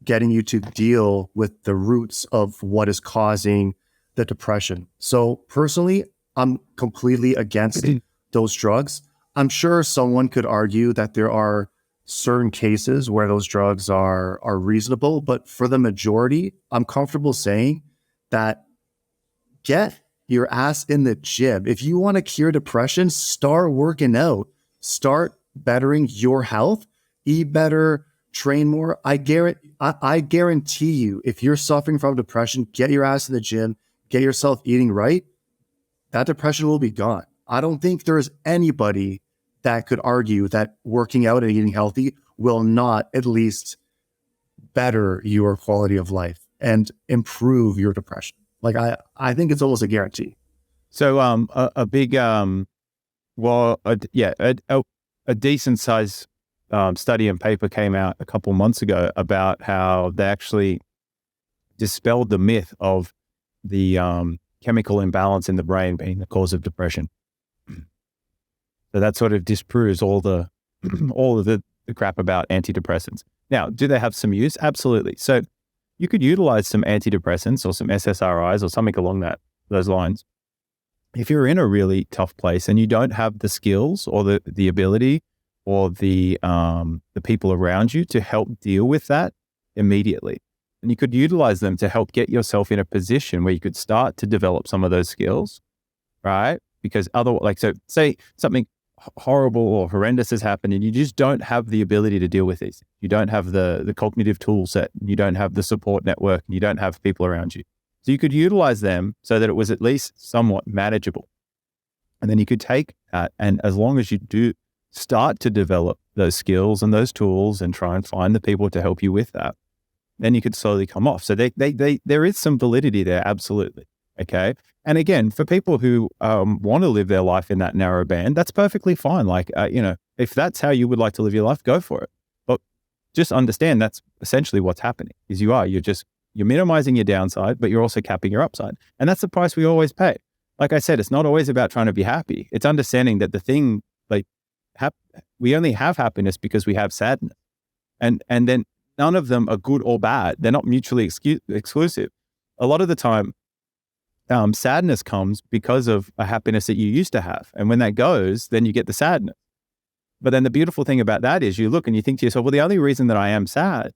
getting you to deal with the roots of what is causing the depression. So personally, I'm completely against those drugs. I'm sure someone could argue that there are certain cases where those drugs are reasonable, but for the majority, I'm comfortable saying that get your ass in the gym. If you want to cure depression, start working out, start bettering your health, eat better, train more. I guarantee you, if you're suffering from depression, get your ass in the gym, get yourself eating right, that depression will be gone. I don't think there's anybody that could argue that working out and eating healthy will not at least better your quality of life and improve your depression. Like I think it's almost a guarantee. So a big well yeah a decent size study and paper came out a couple months ago about how they actually dispelled the myth of the chemical imbalance in the brain being the cause of depression. So that sort of disproves all the all of the crap about antidepressants. Now, do they have some use? Absolutely. So you could utilize some antidepressants or some SSRIs or something along those lines. If you're in a really tough place and you don't have the skills or the ability or the people around you to help deal with that immediately, and you could utilize them to help get yourself in a position where you could start to develop some of those skills, right? Because otherwise, like, so say something horrible or horrendous has happened and you just don't have the ability to deal with these. You don't have the cognitive tool set, you don't have the support network, and you don't have people around you. So you could utilize them so that it was at least somewhat manageable. And then you could take that, and as long as you do start to develop those skills and those tools and try and find the people to help you with that, then you could slowly come off. So there is some validity there, absolutely. Okay. And again, for people who want to live their life in that narrow band, that's perfectly fine. Like, if that's how you would like to live your life, go for it. But just understand that's essentially what's happening is you're minimizing your downside, but you're also capping your upside. And that's the price we always pay. Like I said, it's not always about trying to be happy. It's understanding that the thing, like, we only have happiness because we have sadness. And then none of them are good or bad. They're not mutually exclusive. A lot of the time, sadness comes because of a happiness that you used to have. And when that goes, then you get the sadness. But then the beautiful thing about that is you look and you think to yourself, well, the only reason that I am sad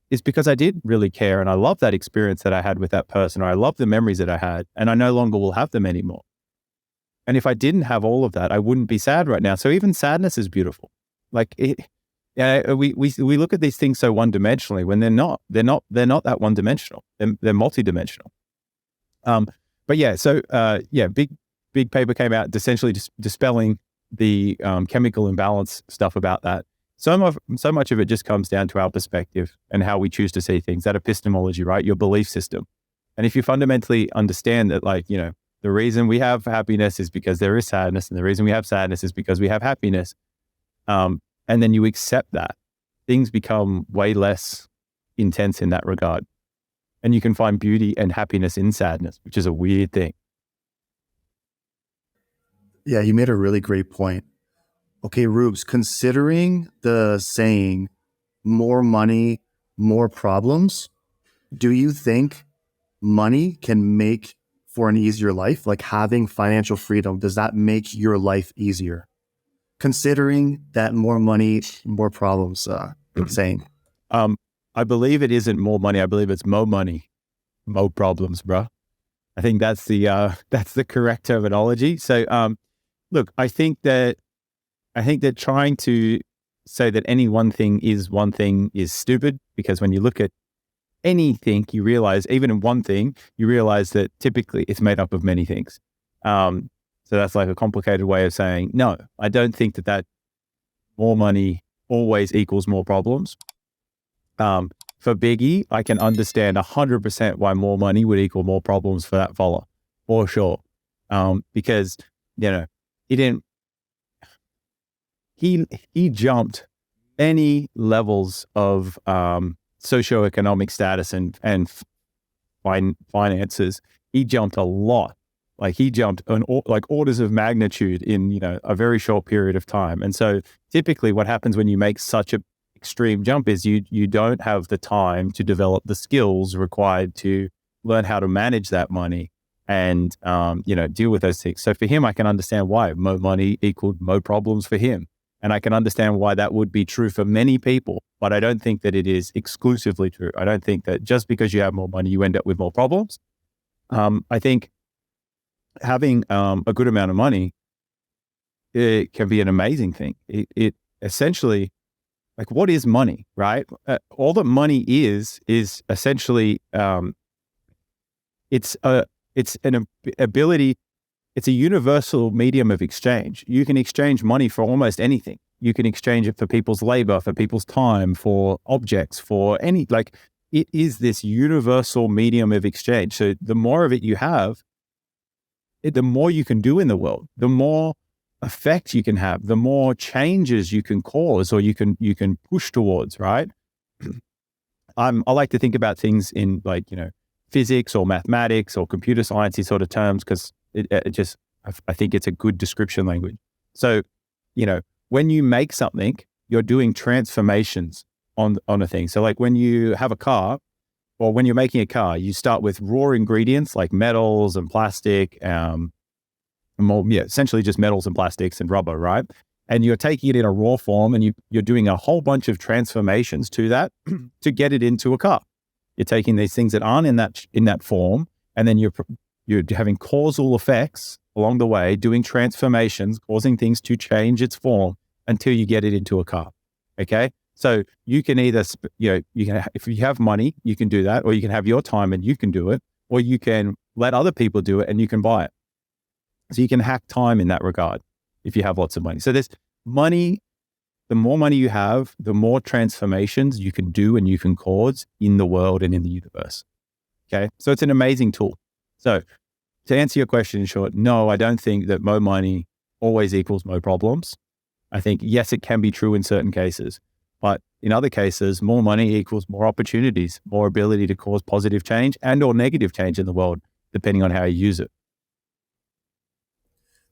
is because I did really care and I love that experience that I had with that person, or I love the memories that I had, and I no longer will have them anymore. And if I didn't have all of that, I wouldn't be sad right now. So even sadness is beautiful. Like we look at these things so one-dimensionally when they're not that one-dimensional. They're multi-dimensional. But yeah, so big paper came out essentially dispelling the chemical imbalance stuff about that. So much of it just comes down to our perspective and how we choose to see things, that epistemology, right? Your belief system. And if you fundamentally understand that, like, the reason we have happiness is because there is sadness, and the reason we have sadness is because we have happiness, and then you accept that, things become way less intense in that regard. And you can find beauty and happiness in sadness, which is a weird thing. Yeah, you made a really great point. Okay, Rubes, considering the saying, more money, more problems, do you think money can make for an easier life? Like having financial freedom, does that make your life easier? Considering that more money, more problems saying. I believe it isn't more money. I believe it's mo money. mo problems, bro. I think that's the correct terminology. So look, I think that trying to say that any one thing is stupid, because when you look at anything, you realize, even in one thing, you realize that typically it's made up of many things. So that's like a complicated way of saying, no, I don't think that more money always equals more problems. For Biggie, I can understand 100% why more money would equal more problems for that fella, for sure. Because, he didn't, he jumped many levels of socioeconomic status and finances. He jumped a lot. Like he jumped orders of magnitude in a very short period of time. And so typically what happens when you make such a extreme jump is you don't have the time to develop the skills required to learn how to manage that money and deal with those things. So for him, I can understand why more money equaled more problems for him. And I can understand why that would be true for many people, but I don't think that it is exclusively true. I don't think that just because you have more money, you end up with more problems. I think having a good amount of money, it can be an amazing thing. It essentially, like, what is money, right? All that money is essentially, it's an ability. It's a universal medium of exchange. You can exchange money for almost anything. You can exchange it for people's labor, for people's time, for objects, for it is this universal medium of exchange. So the more of it you have, the more you can do in the world, the more effect you can have, the more changes you can cause or you can push towards, right? I like to think about things in physics or mathematics or computer science sort of terms, because I think it's a good description language. So, when you make something, you're doing transformations on a thing. So like when you have a car, or when you're making a car, you start with raw ingredients like metals and plastic, essentially just metals and plastics and rubber, right? And you're taking it in a raw form, and you're doing a whole bunch of transformations to that to get it into a car. You're taking these things that aren't in that form, and then you're having causal effects along the way, doing transformations, causing things to change its form until you get it into a car. Okay. So you can either, if you have money, you can do that, or you can have your time and you can do it, or you can let other people do it and you can buy it. So you can hack time in that regard if you have lots of money. So there's money. The more money you have, the more transformations you can do and you can cause in the world and in the universe. Okay. So it's an amazing tool. So to answer your question in short, no, I don't think that more money always equals more problems. I think, yes, it can be true in certain cases, but in other cases, more money equals more opportunities, more ability to cause positive change and or negative change in the world, depending on how you use it.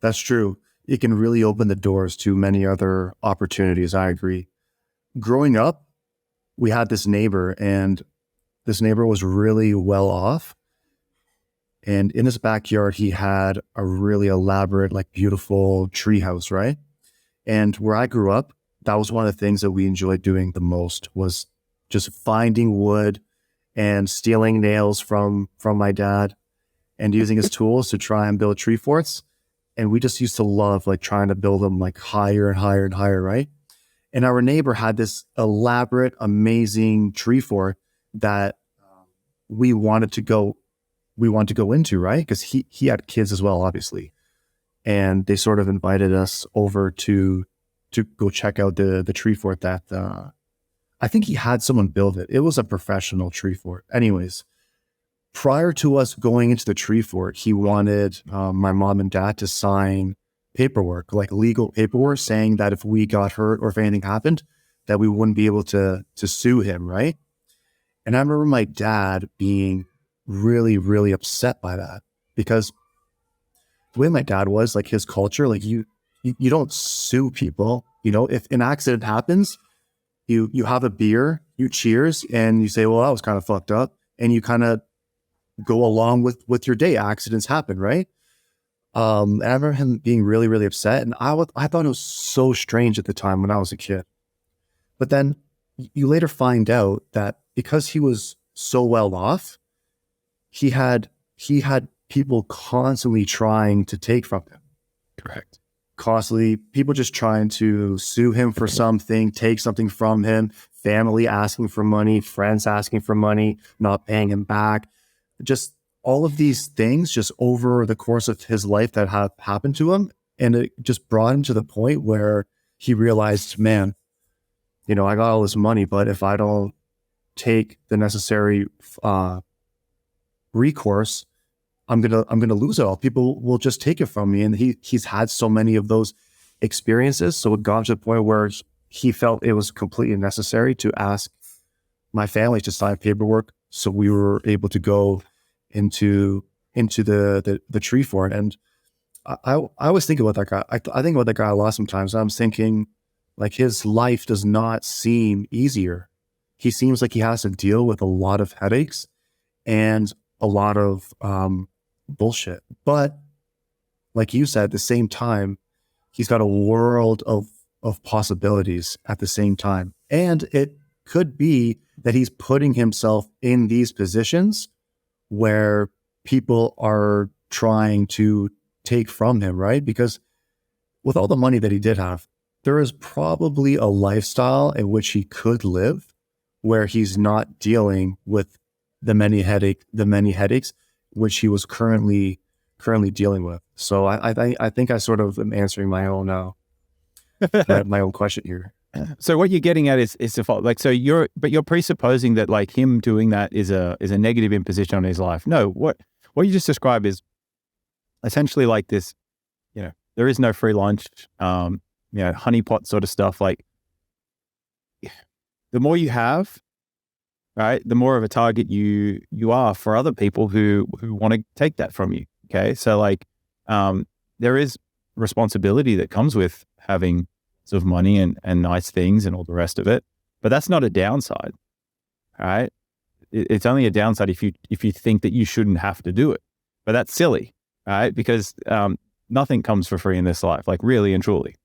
That's true. It can really open the doors to many other opportunities. I agree. Growing up, we had this neighbor, and this neighbor was really well off. And in his backyard, he had a really elaborate, beautiful tree house, right? And where I grew up, that was one of the things that we enjoyed doing the most, was just finding wood and stealing nails from my dad and using his tools to try and build tree forts. And we just used to love trying to build them higher and higher and higher, right? And our neighbor had this elaborate, amazing tree fort that we wanted to go into, right? Because he had kids as well, obviously. And they sort of invited us over to go check out the tree fort that I think he had someone build it. It was a professional tree fort. Anyways, prior to us going into the tree fort, he wanted my mom and dad to sign paperwork, legal paperwork, saying that if we got hurt or if anything happened, that we wouldn't be able to sue him, right? And I remember my dad being really, really upset by that, because the way my dad was, his culture, you don't sue people. If an accident happens, you have a beer, you cheers, and you say, well, that was kind of fucked up. And you kind of go along with your day. Accidents happen, right? And I remember him being really, really upset. And I thought it was so strange at the time when I was a kid. But then you later find out that because he was so well off, he had people constantly trying to take from him. Correct. Constantly, people just trying to sue him for something, take something from him, family asking for money, friends asking for money, not paying him back. Just all of these things just over the course of his life that have happened to him. And it just brought him to the point where he realized, man, I got all this money, but if I don't take the necessary recourse, I'm gonna lose it all. People will just take it from me. And he's had so many of those experiences. So it got to the point where he felt it was completely necessary to ask my family to sign paperwork. So we were able to go into the tree for it. And I always think about that guy. I think about that guy a lot sometimes. I'm thinking, like, his life does not seem easier. He seems like he has to deal with a lot of headaches and a lot of bullshit. But like you said, at the same time, he's got a world of possibilities at the same time. And it could be that he's putting himself in these positions where people are trying to take from him, right? Because with all the money that he did have, there is probably a lifestyle in which he could live where he's not dealing with the many headaches which he was currently dealing with. So I think I sort of am answering my own my own question here. So what you're getting at is the fault. Like, so you're presupposing that like him doing that is a negative imposition on his life. No, what you just described is essentially like this, there is no free lunch, honeypot sort of stuff. Like, the more you have, right, the more of a target you are for other people who want to take that from you. Okay. So like, there is responsibility that comes with having sort of money and nice things and all the rest of it, but that's not a downside. All right. It's only a downside if you think that you shouldn't have to do it, but that's silly. Right. Because, nothing comes for free in this life, like really and truly.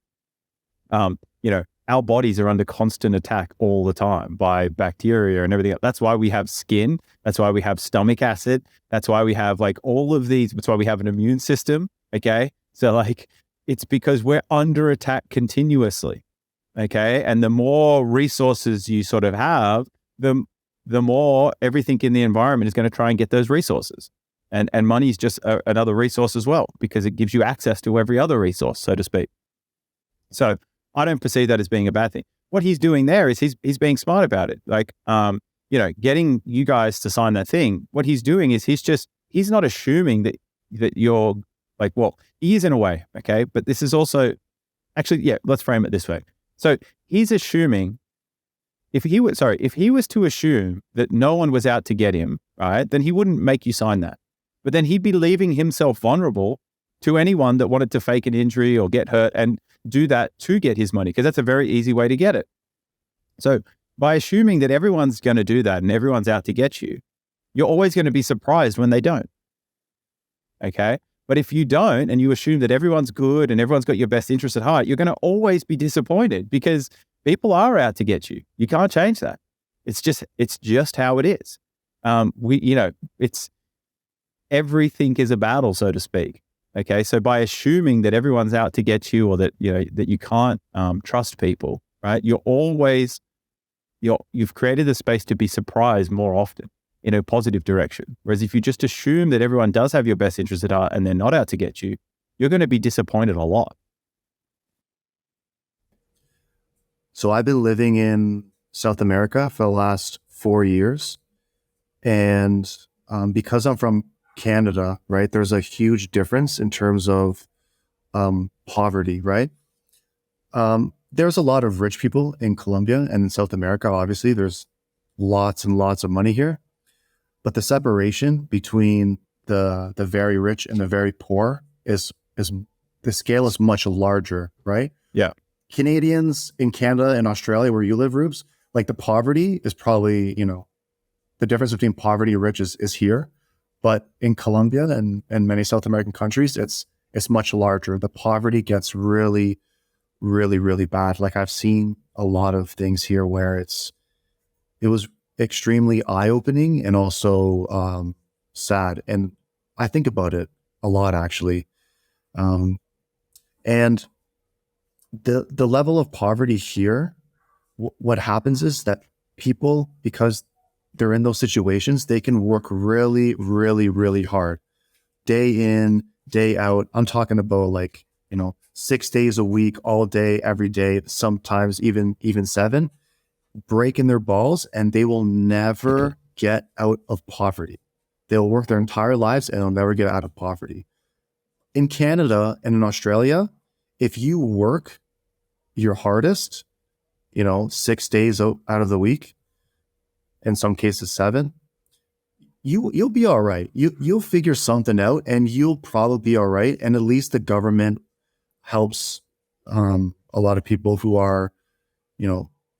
Our bodies are under constant attack all the time by bacteria and everything else. That's why we have skin. That's why we have stomach acid. That's why we have like all of these. That's why we have an immune system. Okay. So like, it's because we're under attack continuously. Okay. And the more resources you sort of have, the more everything in the environment is going to try and get those resources. And money is just another resource as well, because it gives you access to every other resource, so to speak. So I don't perceive that as being a bad thing. What he's doing there is he's being smart about it. Like, getting you guys to sign that thing. What he's doing is he's not assuming that you're like, well, he is in a way, okay? But this is also, actually, yeah, let's frame it this way. So he's assuming, if he was to assume that no one was out to get him, right, then he wouldn't make you sign that. But then he'd be leaving himself vulnerable to anyone that wanted to fake an injury or get hurt and do that to get his money, because that's a very easy way to get it. So by assuming that everyone's going to do that and everyone's out to get you, you're always going to be surprised when they don't. Okay? But if you don't, and you assume that everyone's good and everyone's got your best interest at heart, you're going to always be disappointed, because people are out to get you. You can't change that. It's just how it is. It's everything is a battle, so to speak. Okay. So by assuming that everyone's out to get you, or that, that you can't trust people, right? You've created the space to be surprised more often in a positive direction. Whereas if you just assume that everyone does have your best interest at heart and they're not out to get you, you're going to be disappointed a lot. So I've been living in South America for the last 4 years. And because I'm from Canada, right, there's a huge difference in terms of poverty, right? There's a lot of rich people in Colombia and in South America. Obviously, there's lots and lots of money here. But the separation between the very rich and the very poor is the scale is much larger, right? Yeah. Canadians in Canada and Australia, where you live, Rubes, like the poverty is probably, the difference between poverty and rich is here. But in Colombia and many South American countries, it's much larger. The poverty gets really, really, really bad. Like, I've seen a lot of things here where it was extremely eye-opening and also sad. And I think about it a lot, actually. Um, and the level of poverty here, what happens is that people, because they're in those situations, they can work really, really, really hard, day in, day out. I'm talking about like, 6 days a week, all day, every day, sometimes even seven, breaking their balls, and they will never get out of poverty. They'll work their entire lives and they'll never get out of poverty. In Canada and in Australia, if you work your hardest, 6 days out of the week, in some cases seven, you'll be all right. You'll figure something out, and you'll probably be all right. And at least the government helps a lot of people who are,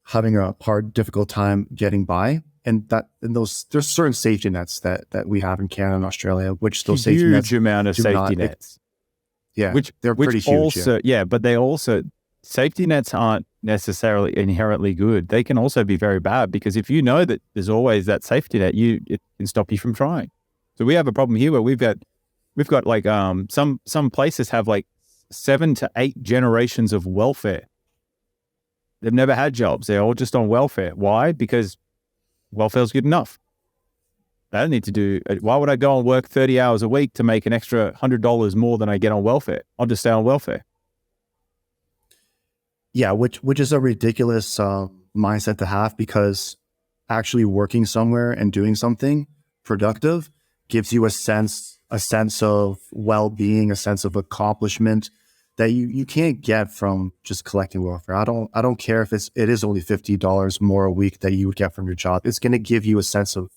having a hard, difficult time getting by. And there's certain safety nets that we have in Canada and Australia, which those safety nets, huge amount of safety nets. Yeah, which they're pretty huge. Also, but they also, safety nets aren't necessarily inherently good. They can also be very bad, because if you know that there's always that safety net, it can stop you from trying. So we have a problem here where we've got like some places have like 7 to 8 generations of welfare. They've never had jobs. They're all just on welfare. Why? Because welfare's good enough. They don't need to do. Why would I go and work 30 hours a week to make an extra $100 more than I get on welfare? I'll just stay on welfare. Yeah, which is a ridiculous mindset to have, because actually working somewhere and doing something productive gives you a sense of well-being, a sense of accomplishment that you can't get from just collecting welfare. I don't care if it is only $50 more a week that you would get from your job. It's going to give you a sense of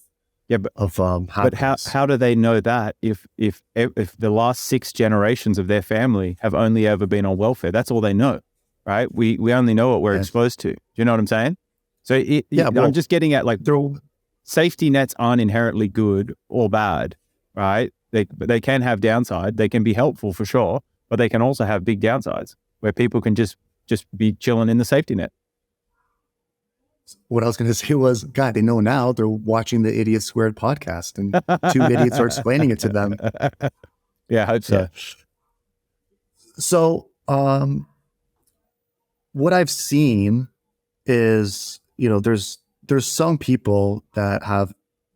happiness. But how do they know that if the last 6 generations of their family have only ever been on welfare? That's all they know, right? We only know what we're exposed to. Do you know what I'm saying? So I'm just getting at, like, safety nets aren't inherently good or bad, right? They can have downside. They can be helpful for sure, but they can also have big downsides where people can just be chilling in the safety net. What I was going to say was, God, they know now. They're watching the Idiot Squared podcast, and 2 idiots are explaining it to them. Yeah, I hope so. So, what I've seen is, there's some people that have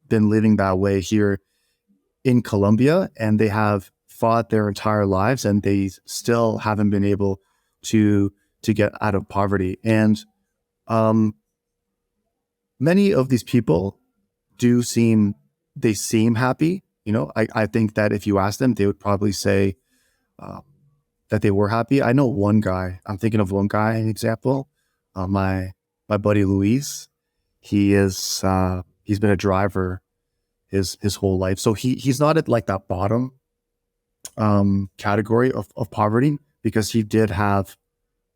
been living that way here in Colombia, and they have fought their entire lives, and they still haven't been able to get out of poverty. And many of these people seem happy. I think that if you ask them, they would probably say that they were happy. I know one guy. I'm thinking of one guy, an example. My buddy Luis. He's been a driver his whole life, so he's not at like that bottom category of poverty, because he did have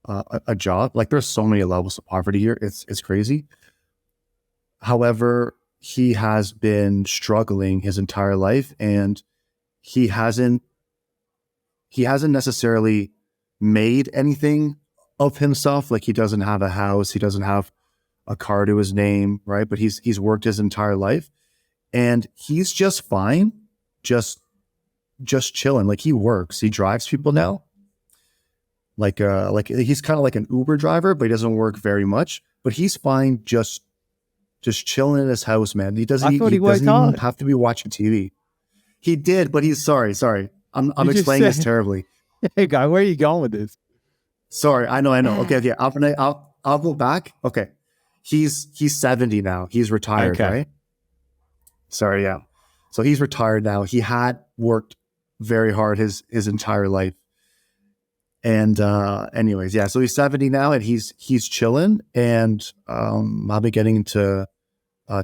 a job. Like, there's so many levels of poverty here. It's crazy. However, he has been struggling his entire life, and he hasn't necessarily made anything of himself. Like, he doesn't have a house, he doesn't have a car to his name, right? But he's worked his entire life, and he's just fine, just chilling. Like, he works, he drives people now. Like he's kind of like an Uber driver, but he doesn't work very much. But he's fine, just chilling in his house, man. He doesn't even have to be watching TV. He did, but he's sorry. I'm explaining this terribly. Hey, guy, where are you going with this? Sorry, I know. Okay. I'll go back. Okay. He's 70 now. He's retired, right? Sorry, yeah. So he's retired now. He had worked very hard his entire life. And anyways, yeah. So he's 70 now, and he's chilling. And I'll be getting to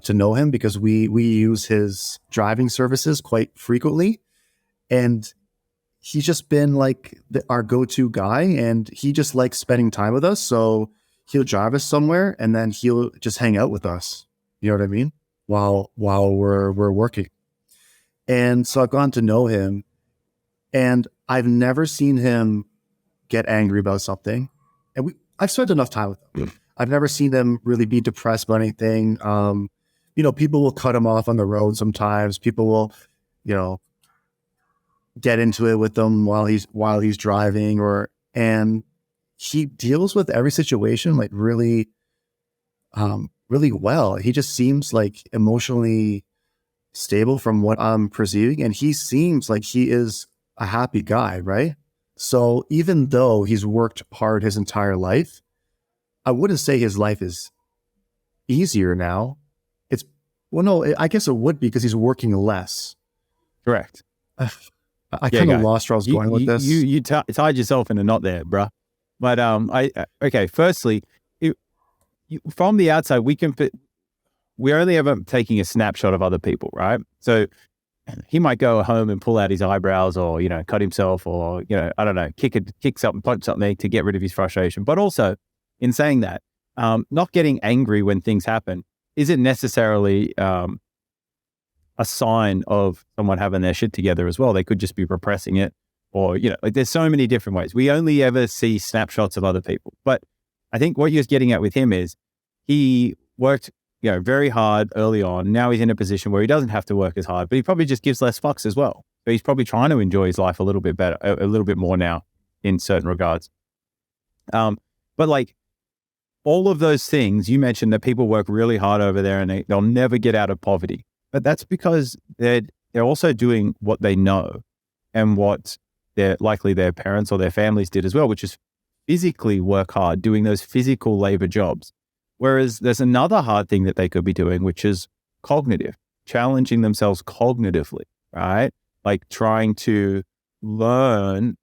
know him, because we use his driving services quite frequently, and he's just been like our go-to guy, and he just likes spending time with us. So he'll drive us somewhere, and then he'll just hang out with us. You know what I mean? While we're working. And so I've gotten to know him, and I've never seen him get angry about something. And I've spent enough time with him. I've never seen him really be depressed about anything. People will cut him off on the road sometimes. People will, get into it with them while he's driving, and he deals with every situation like really really well. He just seems like emotionally stable from what I'm perceiving, and he seems like he is a happy guy, right? So even though he's worked hard his entire life, I wouldn't say his life is easier now. No, I guess it would be because he's working less. Correct. I kind of lost where I was going with this. You tied yourself in a knot there, bruh. But okay. Firstly, from the outside, we're only ever taking a snapshot of other people, right? So he might go home and pull out his eyebrows, or cut himself, or I don't know, kick something, punch something to get rid of his frustration. But also, in saying that, not getting angry when things happen isn't necessarily a sign of someone having their shit together as well. They could just be repressing it, or like there's so many different ways. We only ever see snapshots of other people. But I think what you're getting at with him is he worked very hard early on. Now he's in a position where he doesn't have to work as hard, but he probably just gives less fucks as well. So he's probably trying to enjoy his life a little bit better, a little bit more now in certain regards. But like all of those things, you mentioned that people work really hard over there and they'll never get out of poverty. But that's because they're also doing what they know and what likely their parents or their families did as well, which is physically work hard, doing those physical labor jobs. Whereas there's another hard thing that they could be doing, which is cognitive, challenging themselves cognitively, right? Like trying to learn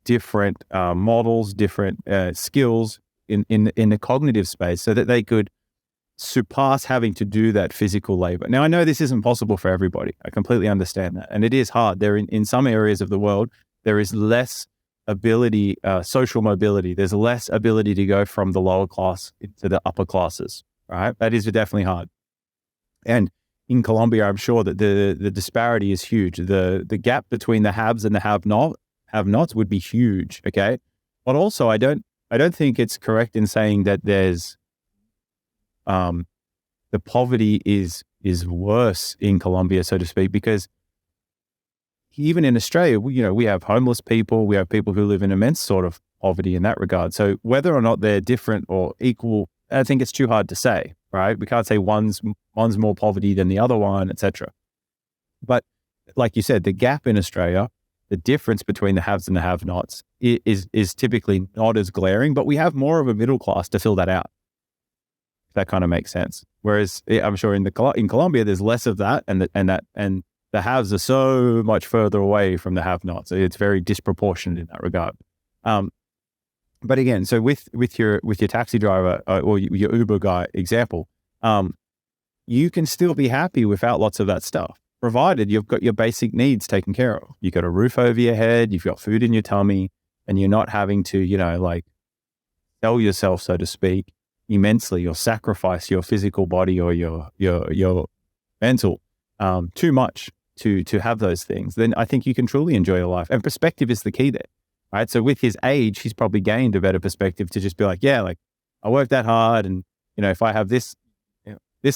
different models, different skills in the cognitive space so that they could surpass having to do that physical labor. Now, I know this isn't possible for everybody. I completely understand that. And it is hard. In some areas of the world, there is less ability, social mobility. There's less ability to go from the lower class into the upper classes, right? That is definitely hard. And in Colombia, I'm sure that the disparity is huge. The gap between the haves and the have-nots would be huge, okay? But also, I don't think it's correct in saying that there's the poverty is worse in Colombia, so to speak, because even in Australia, we have homeless people, we have people who live in immense sort of poverty in that regard. So whether or not they're different or equal, I think it's too hard to say, right? We can't say one's more poverty than the other one, etc. But like you said, the gap in Australia, the difference between the haves and the have-nots is typically not as glaring, but we have more of a middle class to fill that out. If that kind of makes sense. Whereas I'm sure in Colombia, there's less of that, and the haves are so much further away from the have-nots. So it's very disproportionate in that regard. But again, so with your taxi driver or your Uber guy example, you can still be happy without lots of that stuff, provided you've got your basic needs taken care of. You've got a roof over your head, you've got food in your tummy, and you're not having to, like sell yourself, so to speak, immensely, or sacrifice your physical body or your mental too much to have those things. Then I think you can truly enjoy your life. And perspective is the key there, right? So with his age, he's probably gained a better perspective to just be like, yeah, like I worked that hard, and if I have this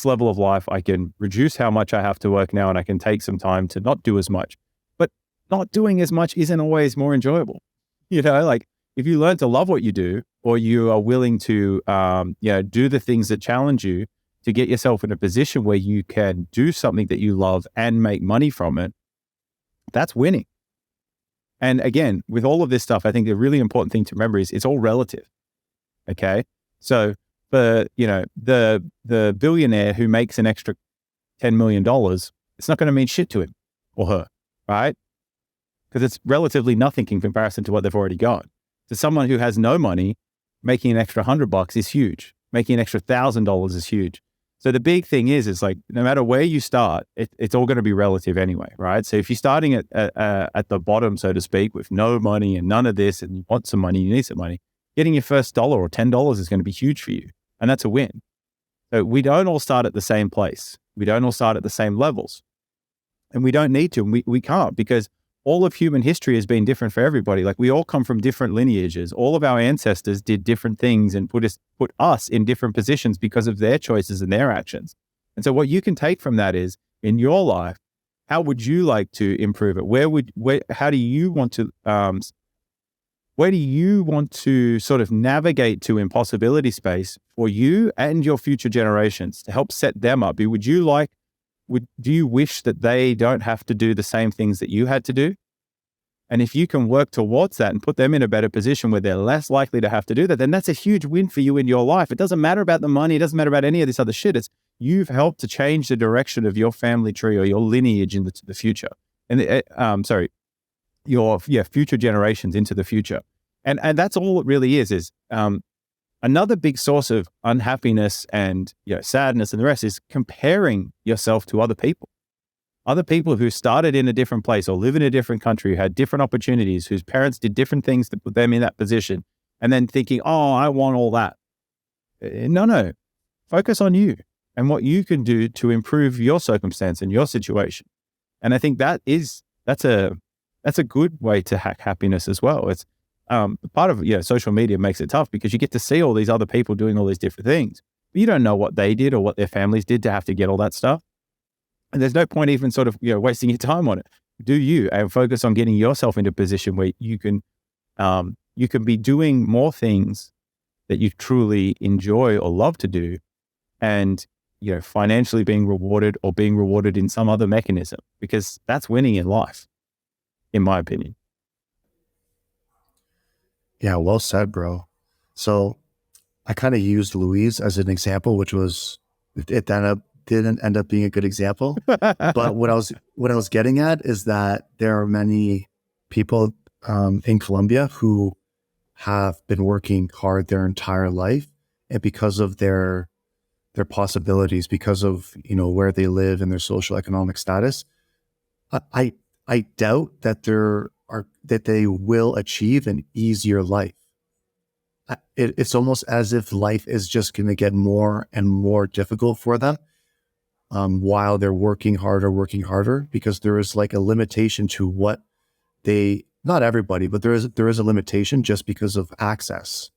level of life, I can reduce how much I have to work now, and I can take some time to not do as much. But not doing as much isn't always more enjoyable. Like if you learn to love what you do, or you are willing to, do the things that challenge you to get yourself in a position where you can do something that you love and make money from it, that's winning. And again, with all of this stuff, I think the really important thing to remember is it's all relative. Okay. So the billionaire who makes an extra $10 million, it's not going to mean shit to him or her, right? Because it's relatively nothing in comparison to what they've already got. To someone who has no money, making an extra $100 is huge. Making an extra $1,000 is huge. So the big thing is like, no matter where you start, it's all going to be relative anyway, right? So if you're starting at the bottom, so to speak, with no money and none of this, and you want some money, you need some money, getting your first $1 or $10 is going to be huge for you. And that's a win. So we don't all start at the same place. We don't all start at the same levels. And we don't need to, and we can't, because all of human history has been different for everybody. Like we all come from different lineages. All of our ancestors did different things and put us in different positions because of their choices and their actions. And so what you can take from that is, in your life, how would you like to improve it? How do you want to, where do you want to sort of navigate to in possibility space for you and your future generations to help set them up? Do you wish that they don't have to do the same things that you had to do? And if you can work towards that and put them in a better position where they're less likely to have to do that, then that's a huge win for you in your life. It doesn't matter about the money. It doesn't matter about any of this other shit. It's you've helped to change the direction of your family tree or your lineage into the future. And your future generations into the future. And that's all it really is another big source of unhappiness and sadness and the rest is comparing yourself to other people. Other people who started in a different place or live in a different country, who had different opportunities, whose parents did different things to put them in that position, and then thinking, oh, I want all that. No. Focus on you and what you can do to improve your circumstance and your situation. And I think that's a good way to hack happiness as well. It's part of social media makes it tough because you get to see all these other people doing all these different things, but you don't know what they did or what their families did to have to get all that stuff. And there's no point even sort of wasting your time on it. Do you and focus on getting yourself into a position where you can be doing more things that you truly enjoy or love to do, and financially being rewarded or being rewarded in some other mechanism, because that's winning in life, in my opinion. Yeah, well said, bro. So I kind of used Louise as an example, which was didn't end up being a good example. But what I was getting at is that there are many people in Colombia who have been working hard their entire life, and because of their possibilities, because of where they live and their social economic status, I doubt that they will achieve an easier life. It's almost as if life is just going to get more and more difficult for them while they're working harder, because there is like a limitation to what not everybody, but there is a limitation just because of access,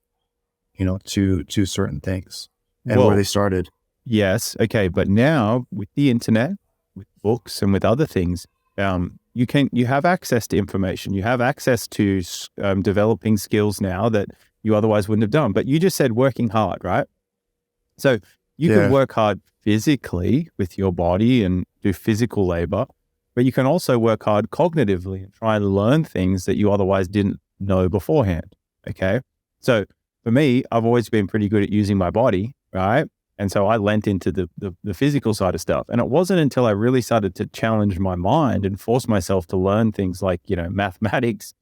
to certain things and where they started. Yes. Okay. But now with the internet, with books and with other things, you have access to information. You have access to developing skills now that you otherwise wouldn't have done. But you just said working hard, right? So you could work hard physically with your body and do physical labor, but you can also work hard cognitively and try and learn things that you otherwise didn't know beforehand. Okay. So for me, I've always been pretty good at using my body, right? And so I lent into the physical side of stuff. And it wasn't until I really started to challenge my mind and force myself to learn things like, mathematics,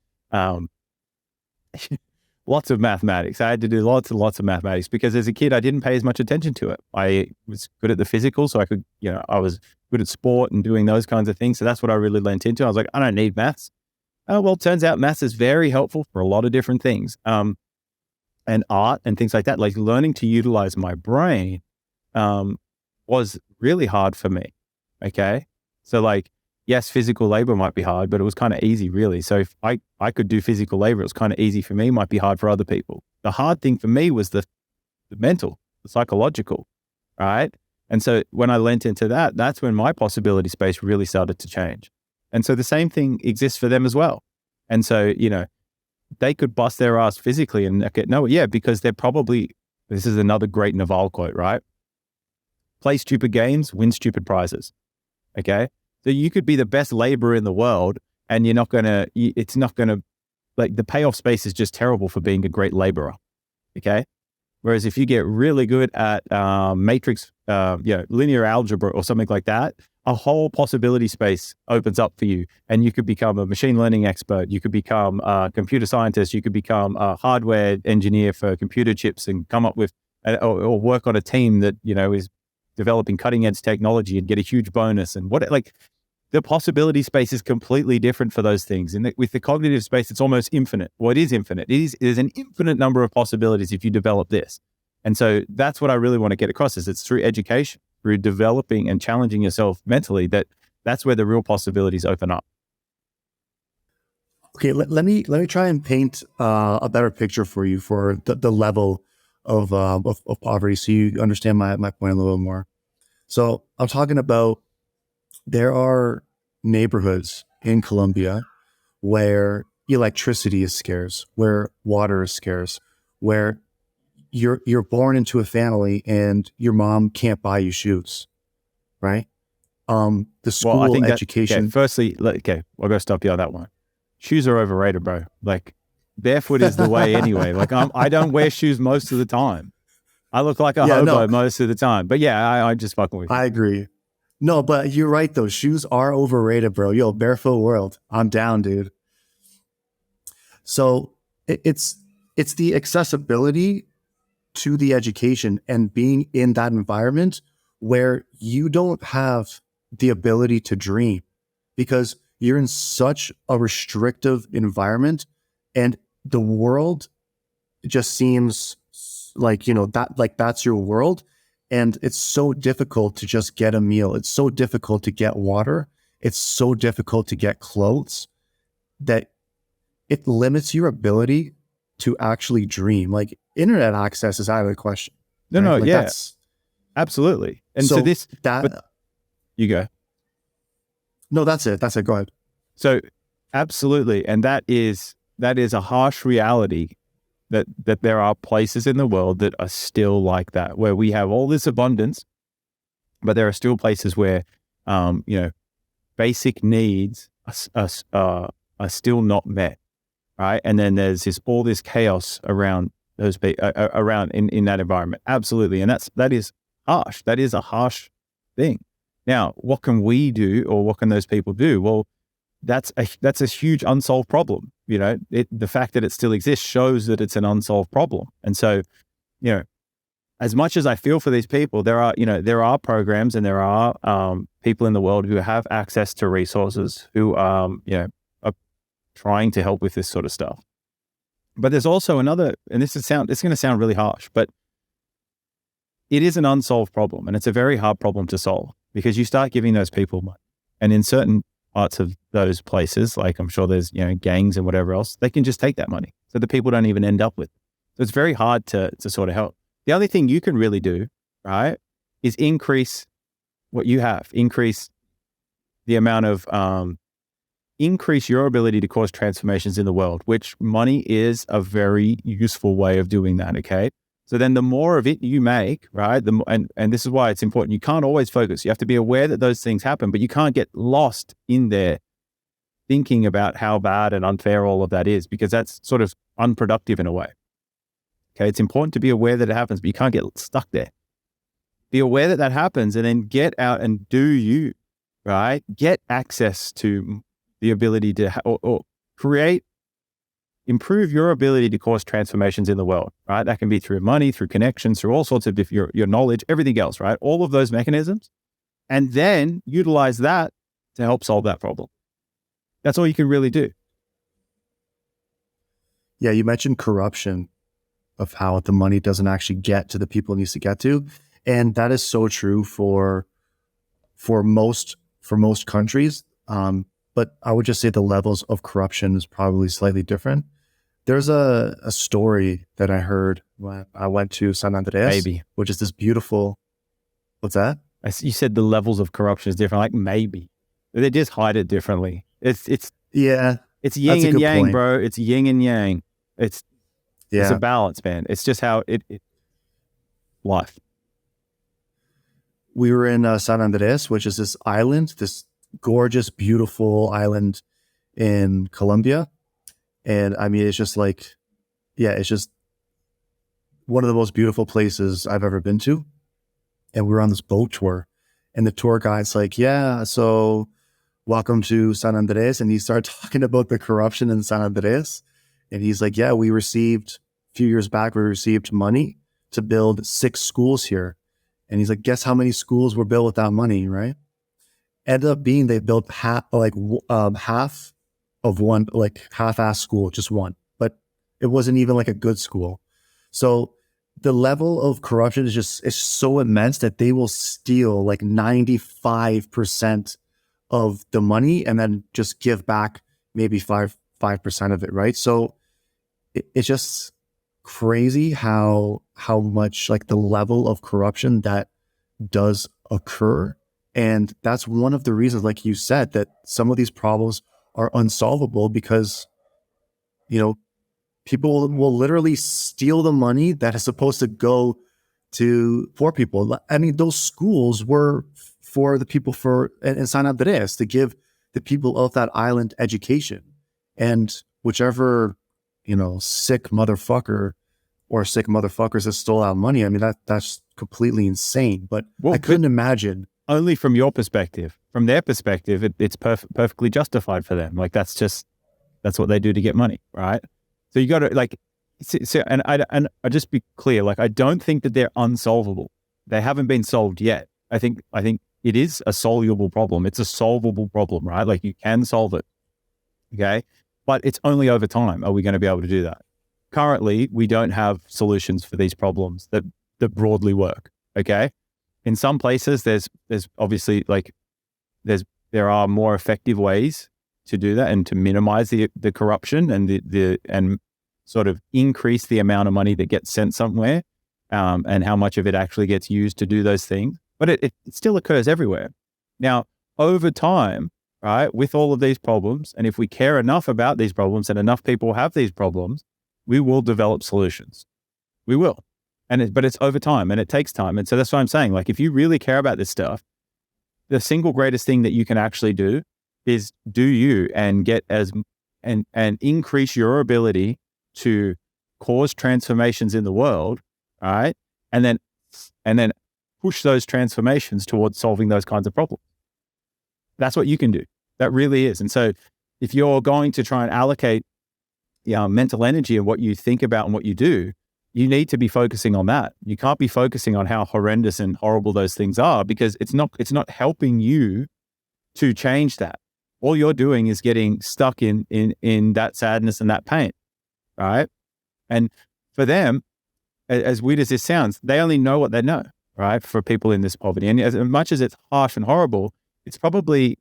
lots of mathematics. I had to do lots and lots of mathematics because as a kid, I didn't pay as much attention to it. I was good at the physical, so I was good at sport and doing those kinds of things. So that's what I really lent into. I was like, I don't need maths. Well, it turns out maths is very helpful for a lot of different things. And art and things like that, like learning to utilize my brain was really hard for me. Okay. So yes, physical labor might be hard, but it was kind of easy really. So if I could do physical labor, it was kind of easy for me, might be hard for other people. The hard thing for me was the mental, the psychological, right? And so when I lent into that, that's when my possibility space really started to change. And so the same thing exists for them as well. And so, they could bust their ass physically and get nowhere. Yeah, because this is another great Naval quote, right? Play stupid games, win stupid prizes. Okay. So you could be the best laborer in the world and it's not going to, the payoff space is just terrible for being a great laborer. Okay. Whereas if you get really good at matrix, linear algebra or something like that, a whole possibility space opens up for you, and you could become a machine learning expert. You could become a computer scientist. You could become a hardware engineer for computer chips and come up with, or work on a team that, is developing cutting edge technology and get a huge bonus. And the possibility space is completely different for those things. And with the cognitive space, it's almost infinite. Well, it is infinite. It is an infinite number of possibilities if you develop this. And so that's what I really want to get across is it's through education, through developing and challenging yourself mentally, that's where the real possibilities open up. Okay, let me try and paint a better picture for you for the level of poverty, so you understand my point a little bit more. So I'm talking about there are neighborhoods in Colombia where electricity is scarce, where water is scarce, where you're born into a family and your mom can't buy you shoes, right? The Well, I school think that, okay, education. firstly, okay, I'll go stop you on that one. Shoes are overrated, bro. Like, barefoot is the way anyway. Like, I don't wear shoes most of the time. I look like a Yeah, no, hobo most of the time. But yeah, I just fucking with you. I agree. No, but you're right though. Shoes are overrated, bro. Yo, barefoot world. I'm down, dude. So it's the accessibility to the education and being in that environment where you don't have the ability to dream because you're in such a restrictive environment and the world just seems like, that like that's your world. And it's so difficult to just get a meal. It's so difficult to get water. It's so difficult to get clothes that it limits your ability to actually dream. Like internet access is out of the question. No, Right? no, Like yeah, absolutely. And so this, that but you go. no, that's it. That's it. Go ahead. So absolutely. And that is a harsh reality that there are places in the world that are still like that, where we have all this abundance, but there are still places where, basic needs are still not met, right? And then there's all this chaos around around in that environment. Absolutely, and that is harsh. That is a harsh thing. Now, what can we do, or what can those people do? Well, that's a huge unsolved problem. The fact that it still exists shows that it's an unsolved problem. And so, as much as I feel for these people, there are programs and there are people in the world who have access to resources who are trying to help with this sort of stuff. But there's also another, and it's going to sound really harsh, but it is an unsolved problem, and it's a very hard problem to solve because you start giving those people money, and in certain parts of those places, like I'm sure there's gangs and whatever else, they can just take that money, so the people don't even end up with it. So it's very hard to sort of help. The only thing you can really do, right, is increase what you have, increase the amount of, increase your ability to cause transformations in the world, which money is a very useful way of doing that, okay? So then the more of it you make, right, and this is why it's important. You can't always focus. You have to be aware that those things happen, but you can't get lost in there thinking about how bad and unfair all of that is, because that's sort of unproductive in a way. Okay, it's important to be aware that it happens, but you can't get stuck there. Be aware that that happens, and then get out and do you, right? Get access to the ability to or create, improve your ability to cause transformations in the world, right? That can be through money, through connections, through all sorts of your knowledge, everything else, right? All of those mechanisms, and then utilize that to help solve that problem. That's all you can really do. Yeah, you mentioned corruption of how the money doesn't actually get to the people it needs to get to. And that is so true for most countries. But I would just say the levels of corruption is probably slightly different. There's a story that I heard when I went to San Andreas, Maybe. which is this beautiful, what's that? You said the levels of corruption is different. Like maybe they just hide it differently. It's Yeah, yin that's a and good yang, point. bro. It's yin and yang. It's a balance, man. It's just how it life. We were in San Andreas, which is this island, this gorgeous, beautiful island in Colombia. And I mean, it's just like, it's just one of the most beautiful places I've ever been to. And we were on this boat tour, and the tour guide's like, yeah, so welcome to San Andreas. And he started talking about the corruption in San Andreas. And he's like, yeah, a few years back, we received money to build 6 schools here. And he's like, guess how many schools were built with that money, right? Ended up being they built half of one, like half-ass school, just one. But it wasn't even like a good school. So the level of corruption is so immense that they will steal like 95% of the money and then just give back maybe 5% of it, right? So it's just crazy how much like the level of corruption that does occur And that's one of the reasons, like you said, that some of these problems are unsolvable because, you know, people will literally steal the money that is supposed to go to poor people. I mean, those schools were for the people in San Andres to give the people of that island education. And whichever, sick motherfucker or sick motherfuckers that stole our money, I mean, that's completely insane. But I couldn't imagine. Only from your perspective. From their perspective, it's perfectly justified for them. Like, that's what they do to get money, right? So you got to and I just be clear, like, I don't think that they're unsolvable. They haven't been solved yet. I think it is a soluble problem. It's a solvable problem, right? Like, you can solve it, okay? But it's only over time are we going to be able to do that. Currently, we don't have solutions for these problems that broadly work, okay? In some places, there's obviously there are more effective ways to do that and to minimize the corruption and sort of increase the amount of money that gets sent somewhere, and how much of it actually gets used to do those things. But it still occurs everywhere. Now, over time, right, with all of these problems, and if we care enough about these problems and enough people have these problems, we will develop solutions. We will. But it's over time and it takes time. And so that's what I'm saying. Like, if you really care about this stuff, the single greatest thing that you can actually do is do you and get and increase your ability to cause transformations in the world, all right? And then push those transformations towards solving those kinds of problems. That's what you can do. That really is. And so if you're going to try and allocate mental energy and what you think about and what you do, you need to be focusing on that. You can't be focusing on how horrendous and horrible those things are, because it's not helping you to change that. All you're doing is getting stuck in that sadness and that pain, right? And for them, as weird as this sounds, they only know what they know, right? For people in this poverty. And as much as it's harsh and horrible, it's probably,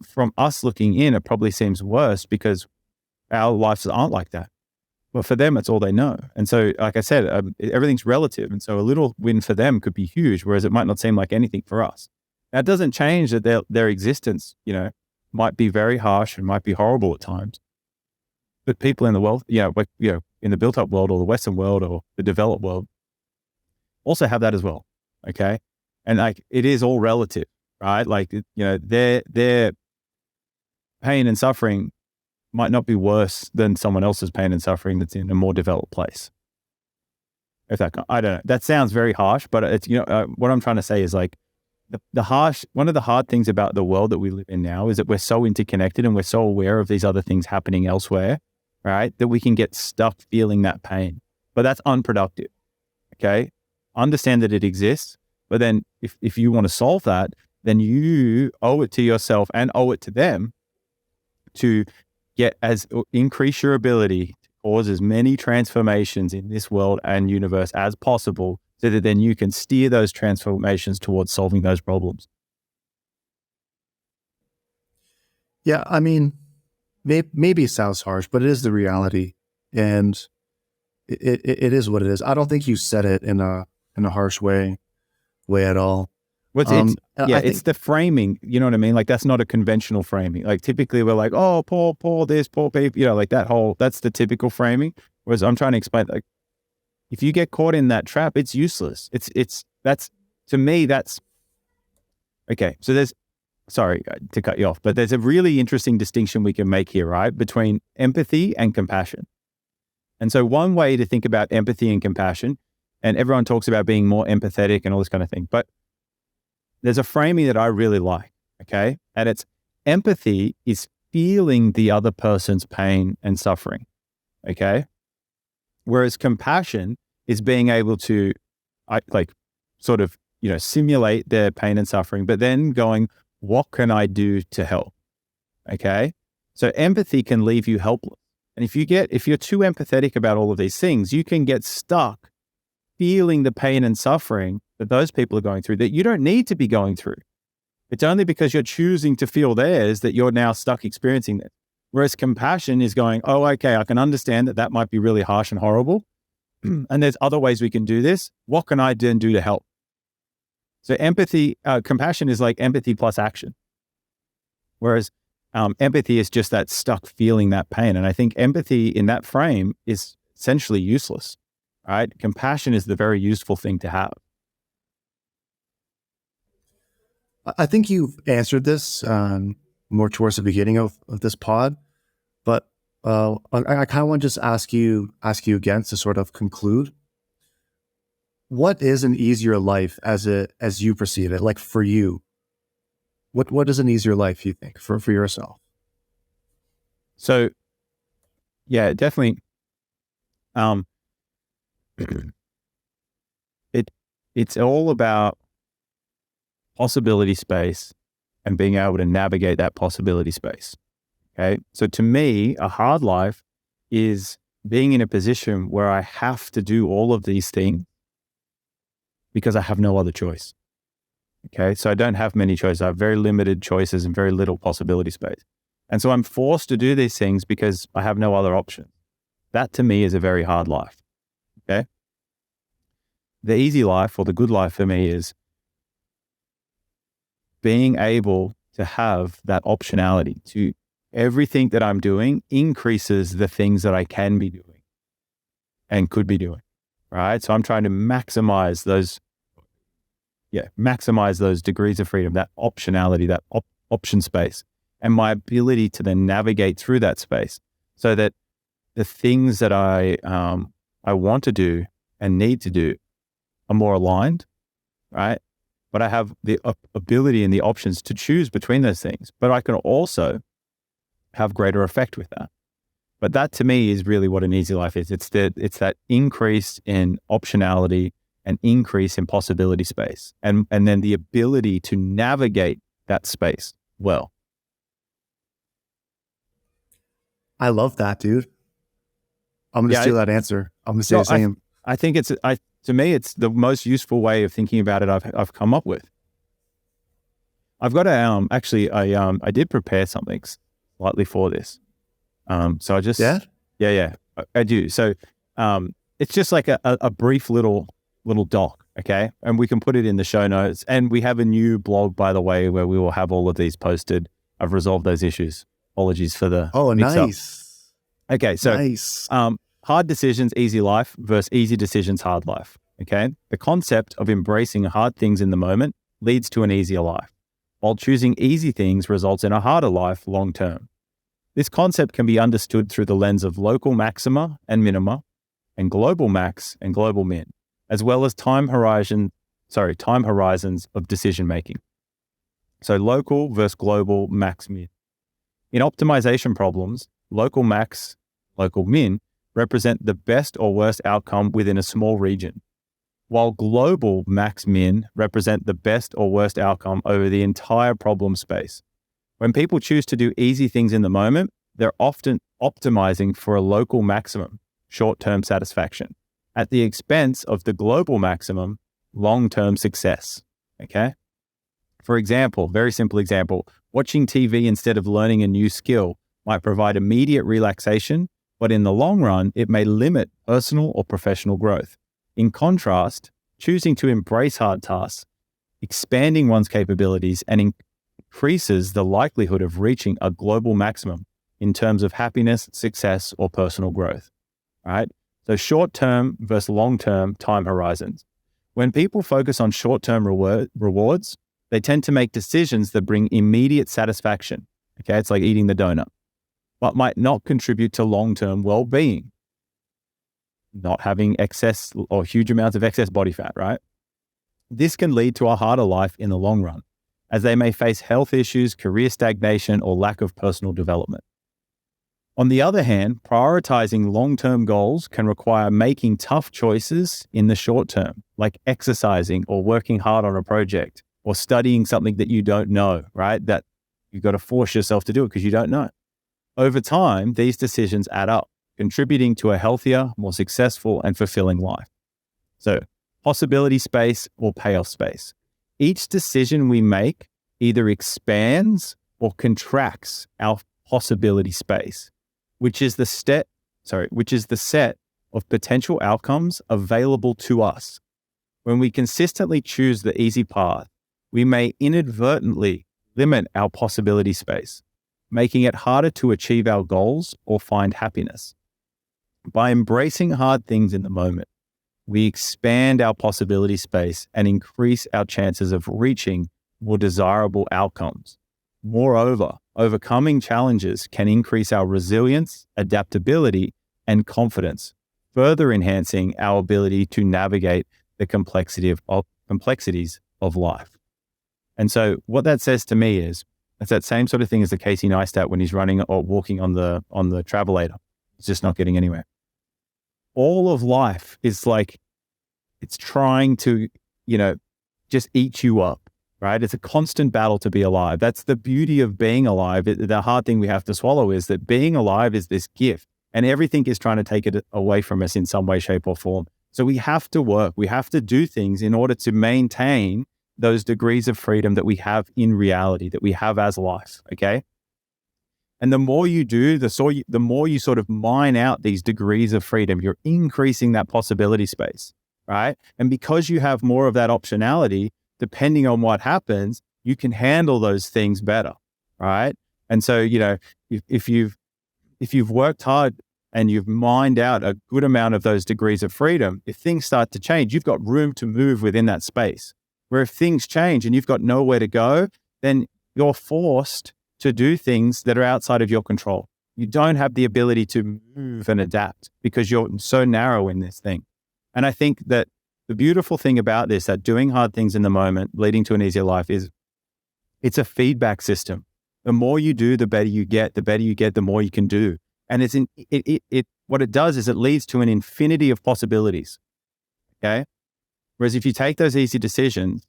from us looking in, it probably seems worse because our lives aren't like that. But for them, it's all they know. And so, like I said, everything's relative. And so a little win for them could be huge, whereas it might not seem like anything for us. That doesn't change that their existence, might be very harsh and might be horrible at times. But people in the world, in the built-up world or the Western world or the developed world also have that as well, okay? And like, it is all relative, right? Like, their pain and suffering might not be worse than someone else's pain and suffering that's in a more developed place. I don't know. That sounds very harsh, but it's, what I'm trying to say is, like, one of the hard things about the world that we live in now is that we're so interconnected and we're so aware of these other things happening elsewhere, right? That we can get stuck feeling that pain, but that's unproductive. Okay. Understand that it exists, but then if you want to solve that, then you owe it to yourself and owe it to them to increase your ability to cause as many transformations in this world and universe as possible, so that then you can steer those transformations towards solving those problems. Yeah, I mean, maybe it sounds harsh, but it is the reality, and it is what it is. I don't think you said it in a harsh way at all. It's the framing. You know what I mean? Like, that's not a conventional framing. Like, typically we're like, oh, poor this, poor people, like that's the typical framing. Whereas I'm trying to explain, like, if you get caught in that trap, it's useless. To me, that's okay. So sorry to cut you off, but there's a really interesting distinction we can make here, right? Between empathy and compassion. And so one way to think about empathy and compassion, and everyone talks about being more empathetic and all this kind of thing, but there's a framing that I really like, okay? And it's empathy is feeling the other person's pain and suffering, okay? Whereas compassion is being able to, simulate their pain and suffering, but then going, what can I do to help, okay? So empathy can leave you helpless. And if you're too empathetic about all of these things, you can get stuck feeling the pain and suffering that those people are going through that you don't need to be going through. It's only because you're choosing to feel theirs that you're now stuck experiencing it. Whereas compassion is going, oh, okay, I can understand that might be really harsh and horrible. And there's other ways we can do this. What can I do to help? So empathy, compassion is like empathy plus action. Whereas empathy is just that stuck feeling that pain. And I think empathy in that frame is essentially useless, right? Compassion is the very useful thing to have. I think you've answered this more towards the beginning of this pod, but I kind of want to just ask you again to sort of conclude. What is an easier life as you perceive it? Like for you, what is an easier life you think for yourself? So, yeah, definitely. It's all about possibility space and being able to navigate that possibility space. Okay. So to me, a hard life is being in a position where I have to do all of these things because I have no other choice. Okay. So I don't have many choices. I have very limited choices and very little possibility space. And so I'm forced to do these things because I have no other option. That to me is a very hard life. Okay. The easy life or the good life for me is being able to have that optionality to everything that I'm doing increases the things that I can be doing and could be doing, right? So I'm trying to maximize those degrees of freedom, that optionality, that option space, and my ability to then navigate through that space so that the things that I want to do and need to do are more aligned, right? But I have the ability and the options to choose between those things, but I can also have greater effect with that. But that to me is really what an easy life is. It's that increase in optionality and increase in possibility space and then the ability to navigate that space well. I love that, dude. I'm going to steal that answer. I'm going to say the same. I think to me, it's the most useful way of thinking about it I've come up with. I've got to, I did prepare something slightly for this. So I just, yeah, I do. So, it's just like a brief little doc. Okay. And we can put it in the show notes, and we have a new blog, by the way, where we will have all of these posted. I've resolved those issues. Apologies for the mix-up. Nice. Okay. So, nice. Hard decisions, easy life versus easy decisions, hard life. Okay. The concept of embracing hard things in the moment leads to an easier life, while choosing easy things results in a harder life long term. This concept can be understood through the lens of local maxima and minima, and global max and global min, as well as time horizons of decision making. So local versus global max min. In optimization problems, local max, local min represent the best or worst outcome within a small region, while global max min represent the best or worst outcome over the entire problem space. When people choose to do easy things in the moment, they're often optimizing for a local maximum, short-term satisfaction, at the expense of the global maximum, long-term success. Okay? For example, very simple example, watching TV instead of learning a new skill might provide immediate relaxation, but in the long run, it may limit personal or professional growth. In contrast, choosing to embrace hard tasks, expanding one's capabilities, and increases the likelihood of reaching a global maximum in terms of happiness, success, or personal growth. All right? So short-term versus long-term time horizons. When people focus on short-term rewards, they tend to make decisions that bring immediate satisfaction. Okay, it's like eating the donut, but might not contribute to long-term well-being. Not having excess or huge amounts of excess body fat, right? This can lead to a harder life in the long run, as they may face health issues, career stagnation, or lack of personal development. On the other hand, prioritizing long-term goals can require making tough choices in the short term, like exercising or working hard on a project or studying something that you don't know, right? That you've got to force yourself to do it because you don't know. Over time, these decisions add up, contributing to a healthier, more successful, and fulfilling life. So, possibility space or payoff space. Each decision we make either expands or contracts our possibility space, which is the set of potential outcomes available to us. When we consistently choose the easy path, we may inadvertently limit our possibility space, making it harder to achieve our goals or find happiness. By embracing hard things in the moment, we expand our possibility space and increase our chances of reaching more desirable outcomes. Moreover, overcoming challenges can increase our resilience, adaptability, and confidence, further enhancing our ability to navigate the complexities of life. And so what that says to me is, it's that same sort of thing as the Casey Neistat when he's running or walking on the travelator. It's just not getting anywhere. All of life is like, it's trying to, just eat you up, right? It's a constant battle to be alive. That's the beauty of being alive. The hard thing we have to swallow is that being alive is this gift, and everything is trying to take it away from us in some way, shape, or form. So we have to work. We have to do things in order to maintain those degrees of freedom that we have in reality, that we have as life, okay? And the more you do, the more you sort of mine out these degrees of freedom, you're increasing that possibility space, right? And because you have more of that optionality, depending on what happens, you can handle those things better, right? And so, if you've worked hard and you've mined out a good amount of those degrees of freedom, if things start to change, you've got room to move within that space. Where if things change and you've got nowhere to go, then you're forced to do things that are outside of your control. You don't have the ability to move and adapt because you're so narrow in this thing. And I think that the beautiful thing about this, that doing hard things in the moment, leading to an easier life, is it's a feedback system. The more you do, the better you get. The better you get, the more you can do. And what it does is it leads to an infinity of possibilities. Okay. Whereas if you take those easy decisions,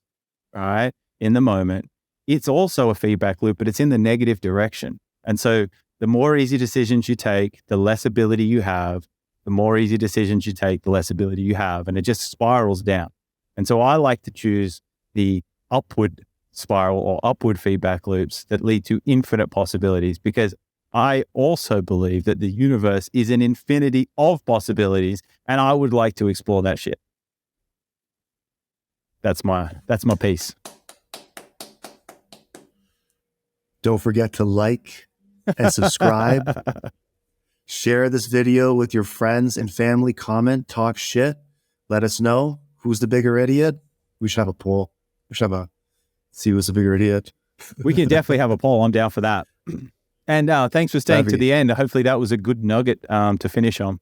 right, in the moment, it's also a feedback loop, but it's in the negative direction. And so the more easy decisions you take, the less ability you have. The more easy decisions you take, the less ability you have. And it just spirals down. And so I like to choose the upward spiral or upward feedback loops that lead to infinite possibilities, because I also believe that the universe is an infinity of possibilities, and I would like to explore that shit. That's my piece. Don't forget to like and subscribe. Share this video with your friends and family. Comment, talk shit. Let us know who's the bigger idiot. We should have a poll. See who's the bigger idiot. We can definitely have a poll. I'm down for that. And thanks for staying to the end. Hopefully that was a good nugget to finish on.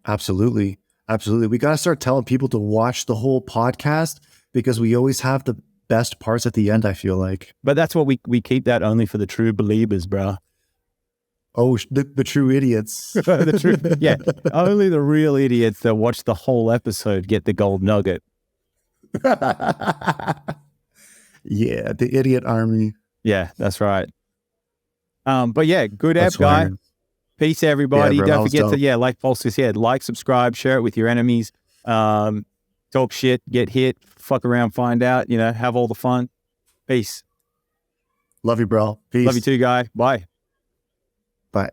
Absolutely. We got to start telling people to watch the whole podcast, because we always have the best parts at the end, I feel like. But that's what we keep that only for the true believers, bro. Oh, the true idiots. Yeah. Only the real idiots that watch the whole episode get the gold nugget. Yeah, the idiot army. Yeah, that's right. But yeah, good app, guy. Peace, everybody. Yeah, bro, don't forget to, like Paul said, like, subscribe, share it with your enemies. Talk shit, get hit, fuck around, find out, have all the fun. Peace. Love you, bro. Peace. Love you too, guy. Bye. Bye.